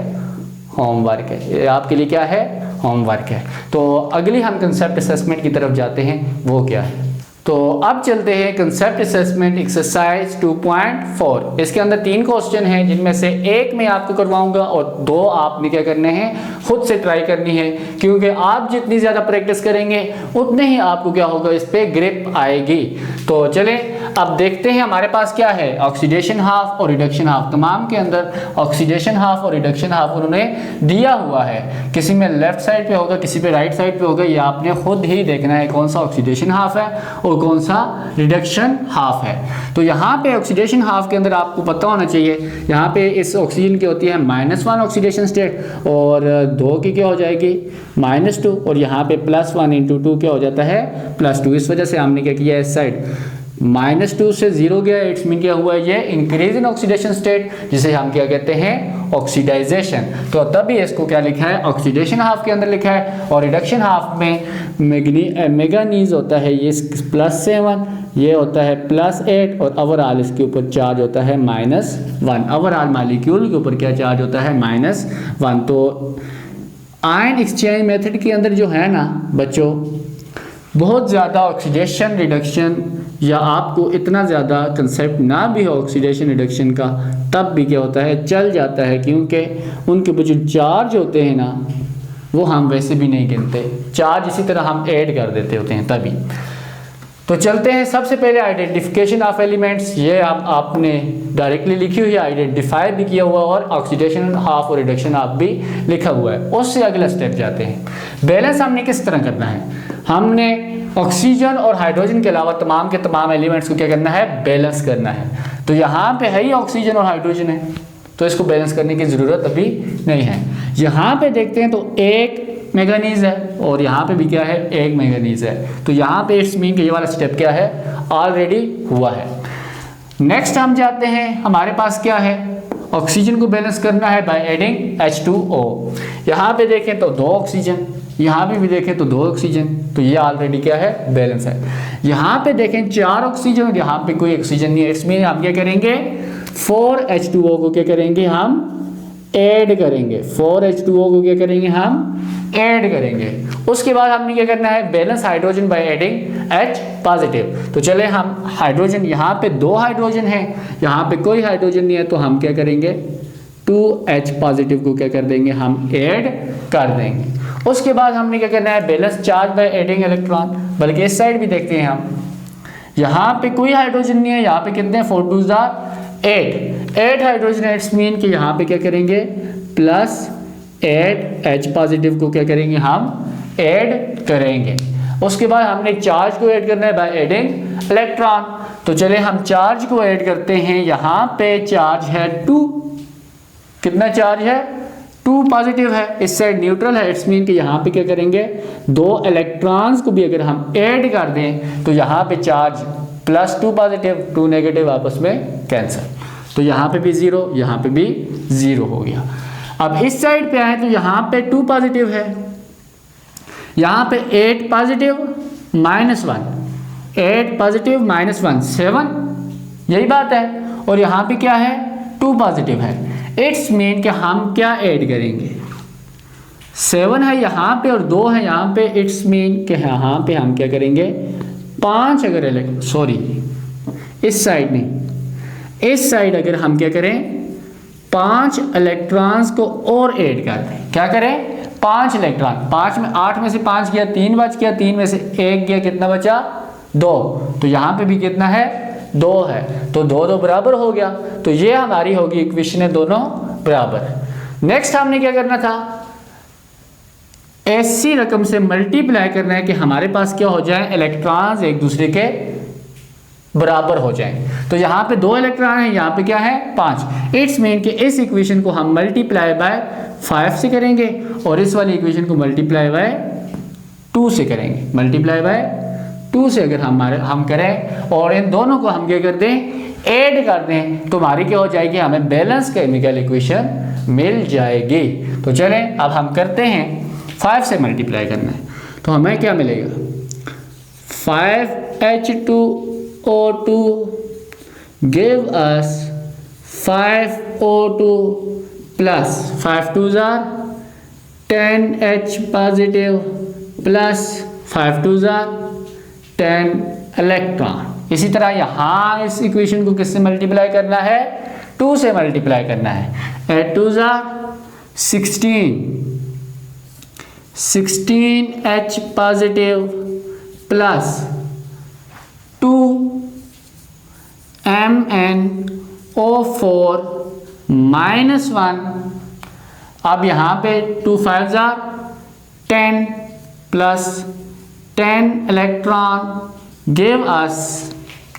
होमवर्क है। ये आपके लिए क्या है, होमवर्क है। तो अगली हम कंसेप्ट असेसमेंट की तरफ जाते हैं, वो क्या है। तो अब चलते हैं कंसेप्ट असेसमेंट एक्सरसाइज 2.4। इसके अंदर 3 क्वेश्चन हैं, जिनमें से एक मैं आपको करवाऊंगा और 2 आपने क्या करने हैं, खुद से ट्राई करनी है। क्योंकि आप जितनी ज़्यादा प्रैक्टिस करेंगे उतने ही आपको क्या होगा, इस पर ग्रिप आएगी। तो चलें अब देखते हैं हमारे पास क्या है, ऑक्सीडेशन हाफ और रिडक्शन हाफ। तमाम के अंदर ऑक्सीडेशन हाफ और रिडक्शन हाफ उन्होंने दिया हुआ है, किसी में लेफ्ट साइड पे होगा, किसी पे राइट साइड पे होगा। ये आपने खुद ही देखना है कौन सा ऑक्सीडेशन हाफ है और कौन सा रिडक्शन हाफ है। तो यहाँ पे ऑक्सीडेशन हाफ के अंदर आपको पता होना चाहिए, यहाँ पे इस ऑक्सीजन की होती है -1 ऑक्सीडेशन स्टेट और 2 की क्या हो जाएगी, -2, और यहाँ पे +1 × 2 क्या हो जाता है, +2। इस वजह से हमने क्या किया, इस साइड -2 से 0 गया, इट्स मीन क्या हुआ, ये इंक्रीज इन ऑक्सीडेशन स्टेट, जिसे हम क्या कहते हैं, ऑक्सीडाइजेशन। तो तभी इसको क्या लिखा है, ऑक्सीडेशन हाफ के अंदर लिखा है। और रिडक्शन हाफ में मैंगनीज होता है ये +7, ये होता है +8, और ओवरऑल इसके ऊपर चार्ज होता है -1। ओवरऑल मॉलिक्यूल के ऊपर क्या चार्ज होता है, -1। तो आयन एक्सचेंज मेथड के अंदर जो है ना बच्चों, बहुत ज़्यादा ऑक्सीडेशन रिडक्शन या आपको इतना ज़्यादा कंसेप्ट ना भी हो ऑक्सीडेशन रिडक्शन का, तब भी क्या होता है, चल जाता है। क्योंकि उनके ऊपर जो चार्ज होते हैं ना, वो हम वैसे भी नहीं गिनते, चार्ज इसी तरह हम ऐड कर देते होते हैं तभी। तो चलते हैं सबसे पहले आइडेंटिफिकेशन ऑफ एलिमेंट्स। ये आपने डायरेक्टली लिखी हुई है, आइडेंटिफाई भी किया हुआ और ऑक्सीडेशन हाफ और रिडक्शन हाफ भी लिखा हुआ है। उससे अगला स्टेप जाते हैं, बैलेंस हमने किस तरह करना है। हमने ऑक्सीजन और हाइड्रोजन के अलावा तमाम के तमाम एलिमेंट्स को क्या करना है, बैलेंस करना है। तो यहाँ पे है ही ऑक्सीजन और हाइड्रोजन है, तो इसको बैलेंस करने की ज़रूरत अभी नहीं है। यहाँ पे देखते हैं तो एक मैंगनीज है और यहाँ पे भी क्या है, एक मैंगनीज है। तो यहाँ पे इट्स मीन कि ये वाला स्टेप क्या है, ऑलरेडी हुआ है। नेक्स्ट हम जाते हैं, हमारे पास क्या है, ऑक्सीजन को बैलेंस करना है बाय एडिंग H2O। यहाँ पे देखें तो 2 ऑक्सीजन, यहाँ पे भी देखें तो 2 ऑक्सीजन, तो ये ऑलरेडी क्या है, बैलेंस है। यहाँ पे देखें 4 ऑक्सीजन और यहाँ पे कोई ऑक्सीजन नहीं है, इट्स मीन हम क्या करेंगे, 4H2O को क्या करेंगे, हम ऐड करेंगे, 4H2O को क्या करेंगे हम ऐड करेंगे। उसके बाद हमने क्या करना है, balance hydrogen by adding H positive. तो चले हम हाइड्रोजन, यहाँ पे 2 हाइड्रोजन है, यहाँ पे कोई हाइड्रोजन नहीं है, तो हम क्या करेंगे 2H पॉजिटिव को क्या कर देंगे हम ऐड कर देंगे। उसके बाद हमने क्या करना है, balance charge by adding electron, बल्कि इस साइड भी देखते हैं हम, यहाँ पे कोई हाइड्रोजन नहीं है, यहाँ पे कितने 4 2 8 हाइड्रोजन है, इट्स मीन कि यहाँ पे क्या करेंगे प्लस 8H पॉजिटिव को क्या करेंगे हम ऐड करेंगे। उसके बाद हमने चार्ज को ऐड करना है बाय एडिंग इलेक्ट्रॉन। तो चले हम चार्ज को ऐड करते हैं, यहाँ पे चार्ज है 2, कितना चार्ज है 2 पॉजिटिव है, इस साइड न्यूट्रल है, इट्स मीन कि यहाँ पे क्या करेंगे 2 इलेक्ट्रॉन्स को भी अगर हम ऐड कर दें तो यहाँ पे चार्ज +2 पॉजिटिव 2 नेगेटिव आपस में कैंसिल, तो यहाँ पे भी 0, यहाँ पे भी 0 हो गया। अब इस साइड पे आए तो यहाँ पे 2 पॉजिटिव है, यहाँ पे 8 पॉजिटिव -1, 8 पॉजिटिव -1 7, यही बात है, और यहाँ पे क्या है 2 पॉजिटिव है, इट्स मीन कि हम क्या ऐड करेंगे 7 है यहाँ पे और 2 है यहाँ पे, इट्स मीन कि यहाँ पे हम क्या करेंगे 5, अगर सॉरी इस साइड नहीं, इस साइड अगर हम क्या करें 5 इलेक्ट्रॉन्स को और ऐड कर दें, क्या करें 5 इलेक्ट्रॉन, 5 में 8 में से 5 गया 3 बच गया, 3 में से 1 गया, कितना बचा 2, तो यहाँ पे भी कितना है 2 है, तो 2 2 बराबर हो गया, तो ये हमारी होगी इक्वेशन है दोनों बराबर। नेक्स्ट हमने क्या करना था, ऐसी रकम से मल्टीप्लाई करना है कि हमारे पास क्या हो जाए इलेक्ट्रॉन्स एक दूसरे के बराबर हो जाए। तो यहाँ पे 2 इलेक्ट्रॉन है, यहाँ पे क्या है 5, इट्स मीन कि इस इक्वेशन को हम मल्टीप्लाई बाय 5 से करेंगे और इस वाली इक्वेशन को मल्टीप्लाई बाय 2 से करेंगे, मल्टीप्लाई बाय 2 से अगर हम करें और इन दोनों को हम क्या कर दें ऐड कर दें, तो हमारी क्या हो जाएगी, हमें बैलेंस केमिकल इक्वेशन मिल जाएगी। तो चलें अब हम करते हैं, 5 से मल्टीप्लाई करना है, तो हमें क्या मिलेगा 5H2O2 give us 5O2 plus 5 2s are 10H positive plus 5 2s are 10 electron. इसी तरह यहाँ इस इक्वेशन को किससे मल्टीप्लाई करना है 2 से मल्टीप्लाई करना है, 8 2s are 16H positive plus 2MnO4 -1। अब यहाँ पे 2 5s are 10 plus 10 electron give us,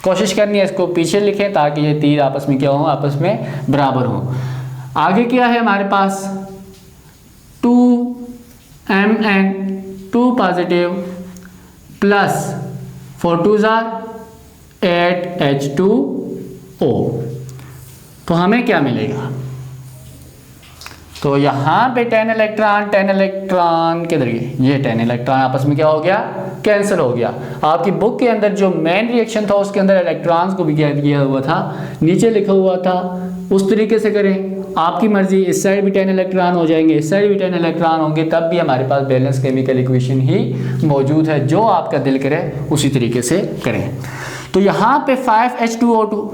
कोशिश करनी है इसको पीछे लिखें ताकि ये तीर आपस में क्या हो, आपस में बराबर हो। आगे क्या है हमारे पास 2Mn2 positive plus 4 2s are 8H2O, तो हमें क्या मिलेगा, तो यहाँ पे 10 इलेक्ट्रॉन किधर गए, ये 10 इलेक्ट्रॉन आपस में क्या हो गया कैंसिल हो गया। आपकी बुक के अंदर जो मेन रिएक्शन था उसके अंदर इलेक्ट्रॉन्स को भी क्या किया हुआ था, नीचे लिखा हुआ था, उस तरीके से करें, आपकी मर्जी, इस साइड भी 10 इलेक्ट्रॉन हो जाएंगे, इस साइड भी 10 इलेक्ट्रॉन होंगे, तब भी हमारे पास बैलेंस केमिकल इक्वेशन ही मौजूद है, जो आपका दिल करे उसी तरीके से करें। तो यहाँ पे 5H2O2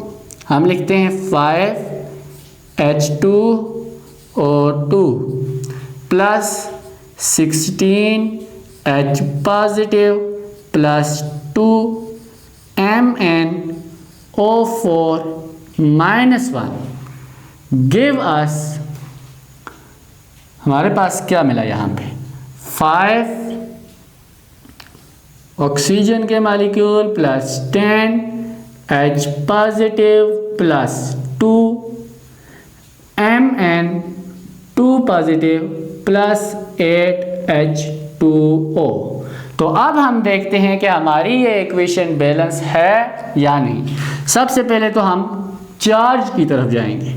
हम लिखते हैं 5H2O2 plus 16H positive plus 2MnO4 -1 give us, हमारे पास क्या मिला यहाँ पे 5 ऑक्सीजन के molecule plus 10H positive plus 2Mn2 positive plus 8H2O। तो अब हम देखते हैं कि हमारी ये इक्वेशन बैलेंस है या नहीं। सबसे पहले तो हम चार्ज की तरफ जाएंगे,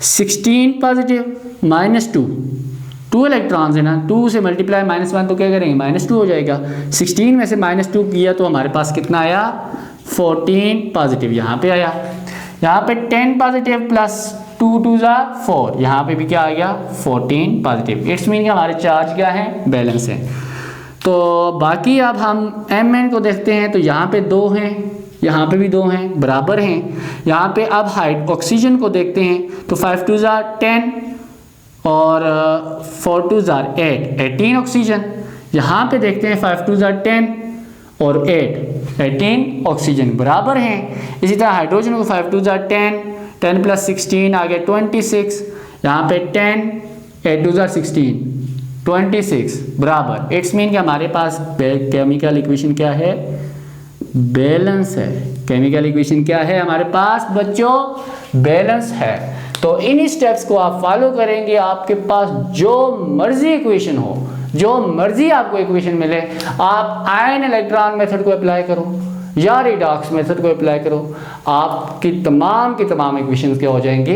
16 पॉजिटिव -2 इलेक्ट्रॉन्स है ना, 2 से मल्टीप्लाई -1 तो क्या करेंगे -2 हो जाएगा, 16 में से -2 किया तो हमारे पास कितना आया 14 पॉजिटिव, यहाँ पे आया, यहाँ पे 10 पॉजिटिव प्लस 2 2 4, यहाँ पे भी क्या आ गया 14 पॉजिटिव। इट्स मीन कि हमारे चार्ज क्या है, बैलेंस है। तो बाकी अब हम Mn को देखते हैं, तो यहाँ पे 2 हैं, यहाँ पे भी 2 हैं, बराबर हैं। यहाँ पे अब ऑक्सीजन को देखते हैं, तो 5 2 10 और 4 2 8, 18 ऑक्सीजन। यहाँ पे देखते हैं 5 2 10 और 8, 18 ऑक्सीजन बराबर हैं। इसी तरह हाइड्रोजन को 5 2 10, 10 + 16 आ गया 26, यहाँ पे 10, 8 2 16, 26 बराबर। इट्स मीन कि हमारे पास केमिकल इक्वेशन क्या है, बैलेंस है। केमिकल इक्वेशन क्या है हमारे पास बच्चों, बैलेंस है। तो इन स्टेप्स को आप फॉलो करेंगे, आपके पास जो मर्जी इक्वेशन हो, जो मर्जी आपको इक्वेशन मिले, आप आयन इलेक्ट्रॉन मेथड को अप्लाई करो या रिडॉक्स मेथड को अप्लाई करो, आपकी तमाम की तमाम इक्वेशंस क्या हो जाएंगी,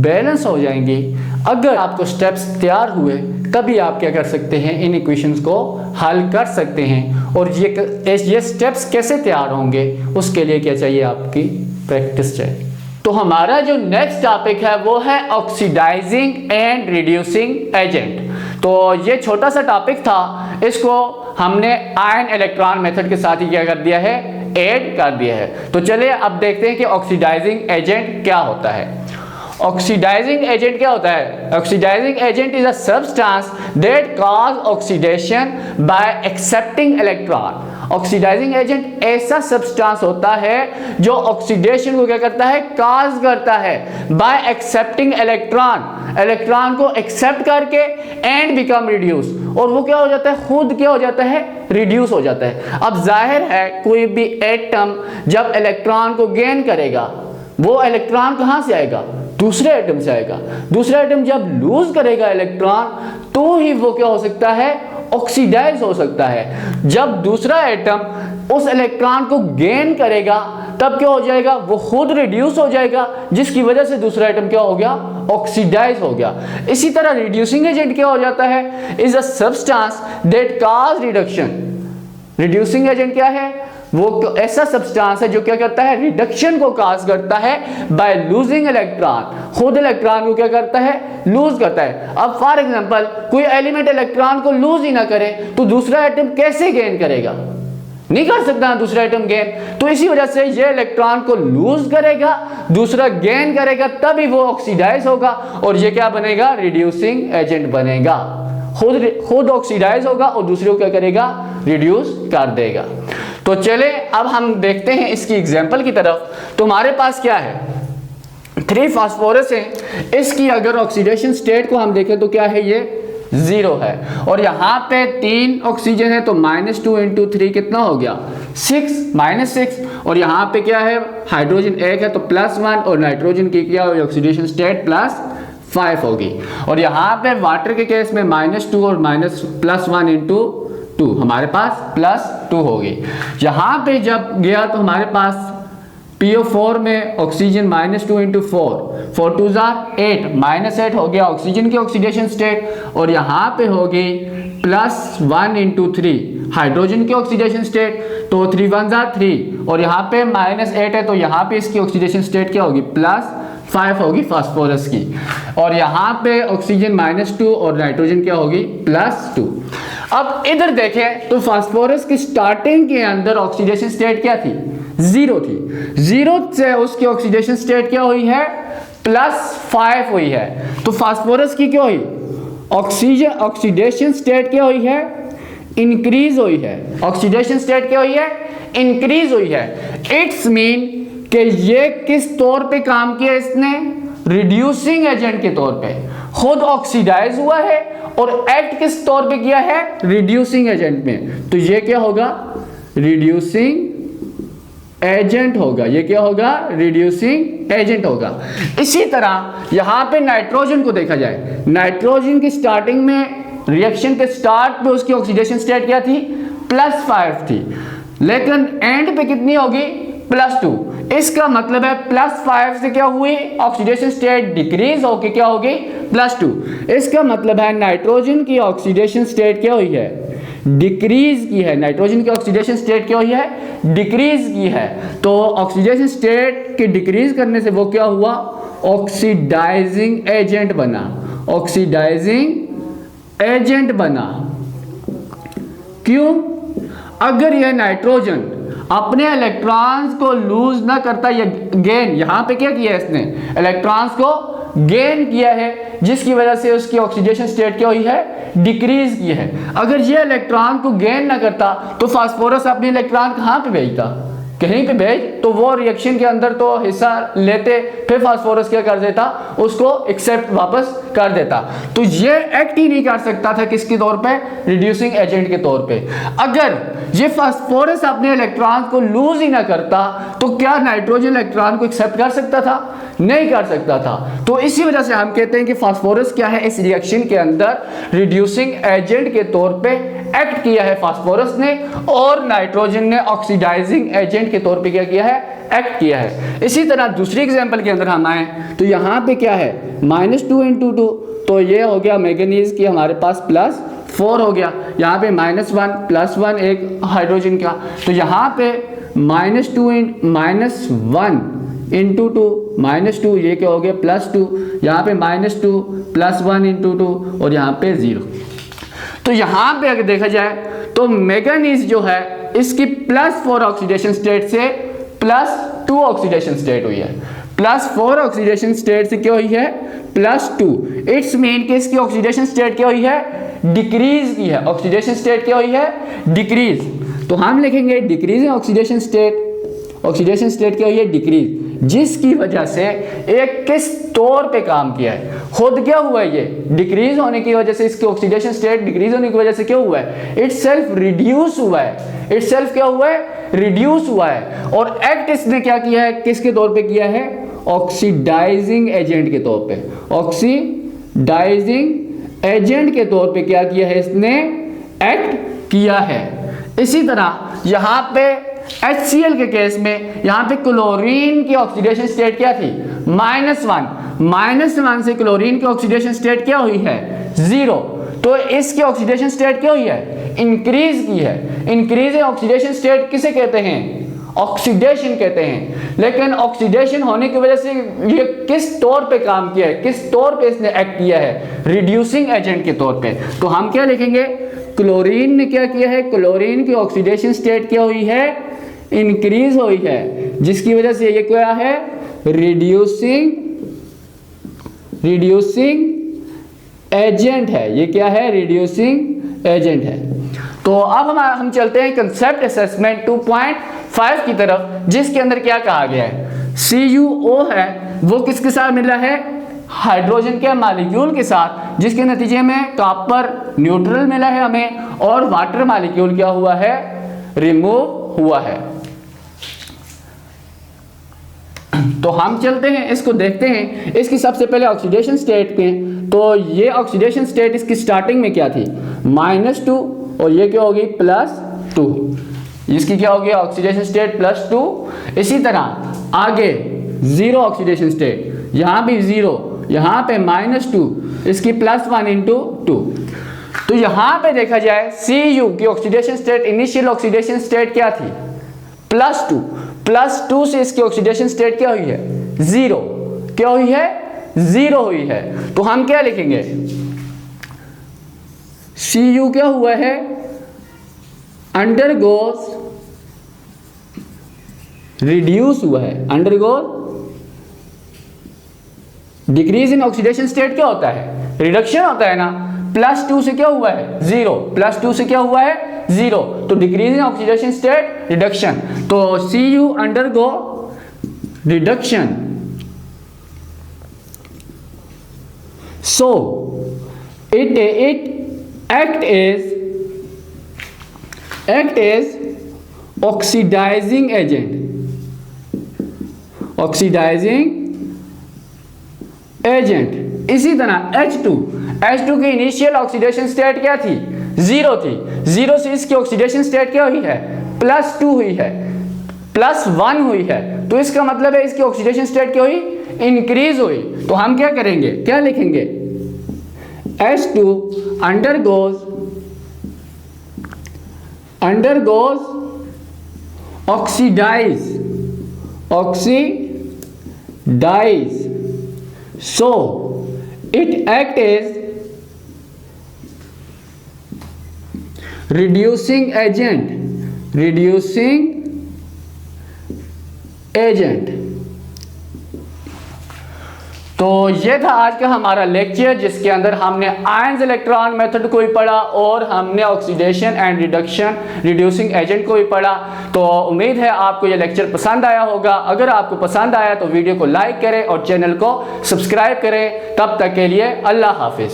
बैलेंस हो जाएंगी। अगर आपको स्टेप्स तैयार हुए तभी आप क्या कर सकते हैं, इन इक्वेशंस को हल कर सकते हैं। और ये स्टेप्स कैसे तैयार होंगे, उसके लिए क्या चाहिए, आपकी प्रैक्टिस चाहिए। तो हमारा जो नेक्स्ट टॉपिक है वो है ऑक्सीडाइजिंग एंड रिड्यूसिंग एजेंट। तो ये छोटा सा टॉपिक था, इसको हमने आयन इलेक्ट्रॉन मेथड के साथ ही क्या कर दिया है, ऐड कर दिया है। तो चलिए अब देखते हैं कि ऑक्सीडाइजिंग एजेंट क्या होता है। ऑक्सीडाइजिंग एजेंट क्या होता है, oxidising agent is a substance that cause oxidation by accepting electron. Oxidising agent ऐसा सब्सटेंस होता है जो ऑक्सीडेशन को क्या करता है, कॉज करता है बाय एक्सेप्टिंग इलेक्ट्रॉन, इलेक्ट्रॉन को एक्सेप्ट करके एंड बिकम रिड्यूस, और वो क्या हो जाता है, खुद क्या हो जाता है, रिड्यूस हो जाता है। अब जाहिर है कोई भी एटम जब इलेक्ट्रॉन को गेन करेगा, वो इलेक्ट्रॉन कहां से आएगा, दूसरे एटम से आएगा। दूसरा एटम जब लूज करेगा इलेक्ट्रॉन, तो ही वो क्या हो सकता है, ऑक्सीडाइज हो सकता है। जब दूसरा एटम उस इलेक्ट्रॉन को गेन करेगा, तब क्या हो जाएगा, वो खुद रिड्यूस हो जाएगा, जिसकी वजह से दूसरा एटम क्या हो गया, ऑक्सीडाइज हो गया। इसी तरह रिड्यूसिंग एजेंट क्या हो जाता है, is a substance that cause reduction. Reducing agent क्या है, वो ऐसा सब्सटेंस है जो क्या करता है, रिडक्शन को कॉज करता है बाय लूजिंग इलेक्ट्रॉन, खुद इलेक्ट्रॉन को क्या करता है, लूज करता है। अब फॉर एग्जांपल कोई एलिमेंट इलेक्ट्रॉन को लूज ही ना करे तो दूसरा एटम कैसे गेन करेगा, नहीं कर सकता दूसरा एटम गेन। तो इसी वजह से ये इलेक्ट्रॉन को लूज करेगा, दूसरा गेन करेगा, तभी वो ऑक्सीडाइज होगा और ये क्या बनेगा, रिड्यूसिंग एजेंट बनेगा। खुद ऑक्सीडाइज होगा और दूसरे को क्या करेगा, रिड्यूस कर देगा। तो चले अब हम देखते हैं इसकी एग्जांपल की तरफ। तो हमारे पास क्या है, 3 फास्फोरस है, इसकी अगर ऑक्सीडेशन स्टेट को हम देखें तो क्या है, ये 0 है, और यहाँ पे 3 ऑक्सीजन है, तो -2 × 3 कितना हो गया, 6, और यहाँ पे क्या है, हाइड्रोजन 1 है तो +1, और नाइट्रोजन की क्या होगी, ऑक्सीडेशन स्टेट +5 होगी। और यहाँ पे वाटर के केस में -2 और +1 × 2, हमारे पास +2 होगी। यहाँ पे जब गया तो हमारे पास PO4 में ऑक्सीजन -2 × 4, 4 2 8, -8 हो गया ऑक्सीजन की ऑक्सीडेशन स्टेट, और यहाँ पे होगी +1 × 3 हाइड्रोजन की ऑक्सीडेशन स्टेट, तो 3 1 3, और यहाँ पे -8 है तो यहाँ पे इसकी ऑक्सीडेशन स्टेट क्या होगी, +5 होगी फास्फोरस की, और यहाँ पे ऑक्सीजन -2 और नाइट्रोजन क्या होगी, +2। अब इधर देखें तो फास्फोरस की स्टार्टिंग के अंदर ऑक्सीडेशन स्टेट क्या थी, 0 थी। 0 से उसकी ऑक्सीडेशन स्टेट क्या हुई है, +5 हुई है। तो फास्फोरस की क्या हुई, ऑक्सीडेशन स्टेट क्या हुई है, इंक्रीज हुई है। ऑक्सीडेशन स्टेट क्या हुई है, इंक्रीज हुई है। इट्स मीन कि ये किस तौर पे काम किया इसने, रिड्यूसिंग एजेंट के तौर पे, खुद ऑक्सीडाइज हुआ है और एक्ट किस तौर पे किया है, रिड्यूसिंग एजेंट में। तो ये क्या होगा, रिड्यूसिंग एजेंट होगा, ये क्या होगा, रिड्यूसिंग एजेंट होगा। इसी तरह यहां पे नाइट्रोजन को देखा जाए, नाइट्रोजन की स्टार्टिंग में रिएक्शन के स्टार्ट पे उसकी ऑक्सीडेशन स्टेट क्या थी, +5 थी, लेकिन एंड पे कितनी होगी, +2। इसका मतलब है +5 से क्या हुई, ऑक्सीडेशन स्टेट डिक्रीज होके क्या होगी, +2। इसका मतलब है नाइट्रोजन की ऑक्सीडेशन स्टेट क्या हुई है, डिक्रीज की है, नाइट्रोजन की ऑक्सीडेशन स्टेट क्या हुई है, डिक्रीज की है। तो ऑक्सीडेशन स्टेट के डिक्रीज करने से वो क्या हुआ, ऑक्सीडाइजिंग एजेंट बना, ऑक्सीडाइजिंग एजेंट बना। क्यों? अगर यह नाइट्रोजन अपने इलेक्ट्रॉन्स को लूज ना करता या गेन, यहां पे क्या किया है इसने, इलेक्ट्रॉन्स को गेन किया है, जिसकी वजह से उसकी ऑक्सीडेशन स्टेट क्या हुई है, डिक्रीज की है। अगर ये इलेक्ट्रॉन को गेन ना करता तो फास्फोरस अपने इलेक्ट्रॉन कहां पे भेजता, कहीं पे भेज, तो वो रिएक्शन के अंदर तो हिस्सा लेते, फिर फास्फोरस क्या कर देता, उसको एक्सेप्ट वापस कर देता। तो ये एक्ट ही नहीं कर सकता था किसके तौर पे, रिड्यूसिंग एजेंट के तौर पे। अगर ये फास्फोरस अपने इलेक्ट्रॉन को लूज ही ना करता तो क्या नाइट्रोजन इलेक्ट्रॉन को एक्सेप्ट कर सकता था, नहीं कर सकता था। तो इसी वजह से हम कहते हैं कि फास्फोरस क्या है, इस रिएक्शन के अंदर रिड्यूसिंग एजेंट के तौर पे एक्ट किया है फास्फोरस ने, और नाइट्रोजन ने ऑक्सीडाइजिंग एजेंट के तौर पे क्या किया है, एक्ट किया है। इसी तरह दूसरी एग्जांपल के अंदर हम आए तो यहाँ पे क्या है, -2 × 2, तो ये हो गया मैंगनीज की हमारे पास +4 हो गया, यहाँ पे -1 +1 एक हाइड्रोजन का, तो यहाँ पे -1 × 2 ये क्या हो गया +2, यहाँ पे -2 +1 × 2 और यहाँ पे 0। तो यहाँ पे अगर देखा जाए तो मैंगनीज जो है इसकी +4 ऑक्सीडेशन स्टेट से +2 ऑक्सीडेशन स्टेट हुई है, +4 ऑक्सीडेशन स्टेट से क्या हुई है, +2। इट्स मीन कि इसकी ऑक्सीडेशन स्टेट क्या हुई है, डिक्रीज की है, ऑक्सीडेशन स्टेट क्या हुई है, डिक्रीज। तो हम लिखेंगे decrease in oxidation state, oxidation state क्या हुई है, डिक्रीज, जिसकी वजह से एक किस तौर पे काम किया है, खुद क्या हुआ है, ये डिक्रीज होने की वजह से, इसकी ऑक्सीडेशन स्टेट डिक्रीज होने की वजह से क्या हुआ है, इटसेल्फ रिड्यूस हुआ है, इटसेल्फ क्या हुआ है, रिड्यूस हुआ है। और एक्ट इसने क्या किया है, किसके तौर पे किया है, ऑक्सीडाइजिंग एजेंट के तौर पे, ऑक्सीडाइजिंग एजेंट के तौर पे क्या किया है, इसने एक्ट किया है। इसी तरह यहाँ पे HCl के केस में यहाँ पे क्लोरीन की ऑक्सीडेशन स्टेट क्या थी, -1 से क्लोरीन की ऑक्सीडेशन स्टेट क्या हुई है, 0। तो इसकी ऑक्सीडेशन स्टेट क्या हुई है, इंक्रीज की है। इंक्रीज इन ऑक्सीडेशन स्टेट किसे कहते हैं, ऑक्सीडेशन कहते हैं। लेकिन ऑक्सीडेशन होने की वजह से ये किस तौर पे काम किया है, किस तौर पे इसने एक्ट किया है, रिड्यूसिंग एजेंट के तौर पे। तो हम क्या लिखेंगे, क्लोरीन ने क्या किया है, क्लोरीन की ऑक्सीडेशन स्टेट क्या हुई है, इंक्रीज हुई है, जिसकी वजह से ये क्या है, रिड्यूसिंग एजेंट है, ये क्या है, रिड्यूसिंग एजेंट है। तो अब हम चलते हैं कंसेप्ट असेसमेंट 2.5 की तरफ, जिसके अंदर क्या कहा गया है, CuO है वो किसके साथ मिला है, हाइड्रोजन के मॉलिक्यूल के साथ, जिसके नतीजे में कॉपर न्यूट्रल मिला है हमें, और वाटर मॉलिक्यूल क्या हुआ है, रिमूव हुआ है। तो हम चलते हैं, इसको देखते हैं। इसकी सबसे पहले ऑक्सीडेशन स्टेट पे, तो ये ऑक्सीडेशन स्टेट इसकी स्टार्टिंग में क्या थी, -2, और ये क्या होगी, +2, इसकी क्या होगी ऑक्सीडेशन स्टेट +2। इसी तरह आगे 0 ऑक्सीडेशन स्टेट, यहाँ भी 0, यहाँ पे -2, इसकी +1 × 2। तो यहाँ पे देखा जाए Cu की oxidation state, initial oxidation state क्या थी, +2 से इसकी ऑक्सीडेशन स्टेट क्या हुई है, 0, क्या हुई है, 0 हुई है। तो हम क्या लिखेंगे, Cu क्या हुआ है, अंडरगोज, रिड्यूस हुआ है, undergoes decrease in oxidation state क्या होता है, रिडक्शन होता है ना, +2 से क्या हुआ है, 0, +2 से क्या हुआ है, 0, तो decrease in oxidation state, reduction. तो Cu undergo reduction, so it act as oxidizing agent, इसी तरह H2 की इनिशियल ऑक्सीडेशन स्टेट क्या थी, 0 थी, 0 से इसकी ऑक्सीडेशन स्टेट क्या हुई है, +2 हुई है, +1 हुई है। तो इसका मतलब है इसकी ऑक्सीडेशन स्टेट क्या हुई, इंक्रीज हुई। तो हम क्या करेंगे, क्या लिखेंगे, H2 undergoes undergoes oxidize, so it acts as reducing agent। तो ये था आज का हमारा लेक्चर, जिसके अंदर हमने आयंस इलेक्ट्रॉन मेथड को भी पढ़ा और हमने ऑक्सीडेशन एंड रिड्यूसिंग एजेंट को भी पढ़ा। तो उम्मीद है आपको ये लेक्चर पसंद आया होगा। अगर आपको पसंद आया तो वीडियो को लाइक करें और चैनल को सब्सक्राइब करें। तब तक के लिए अल्लाह हाफिज।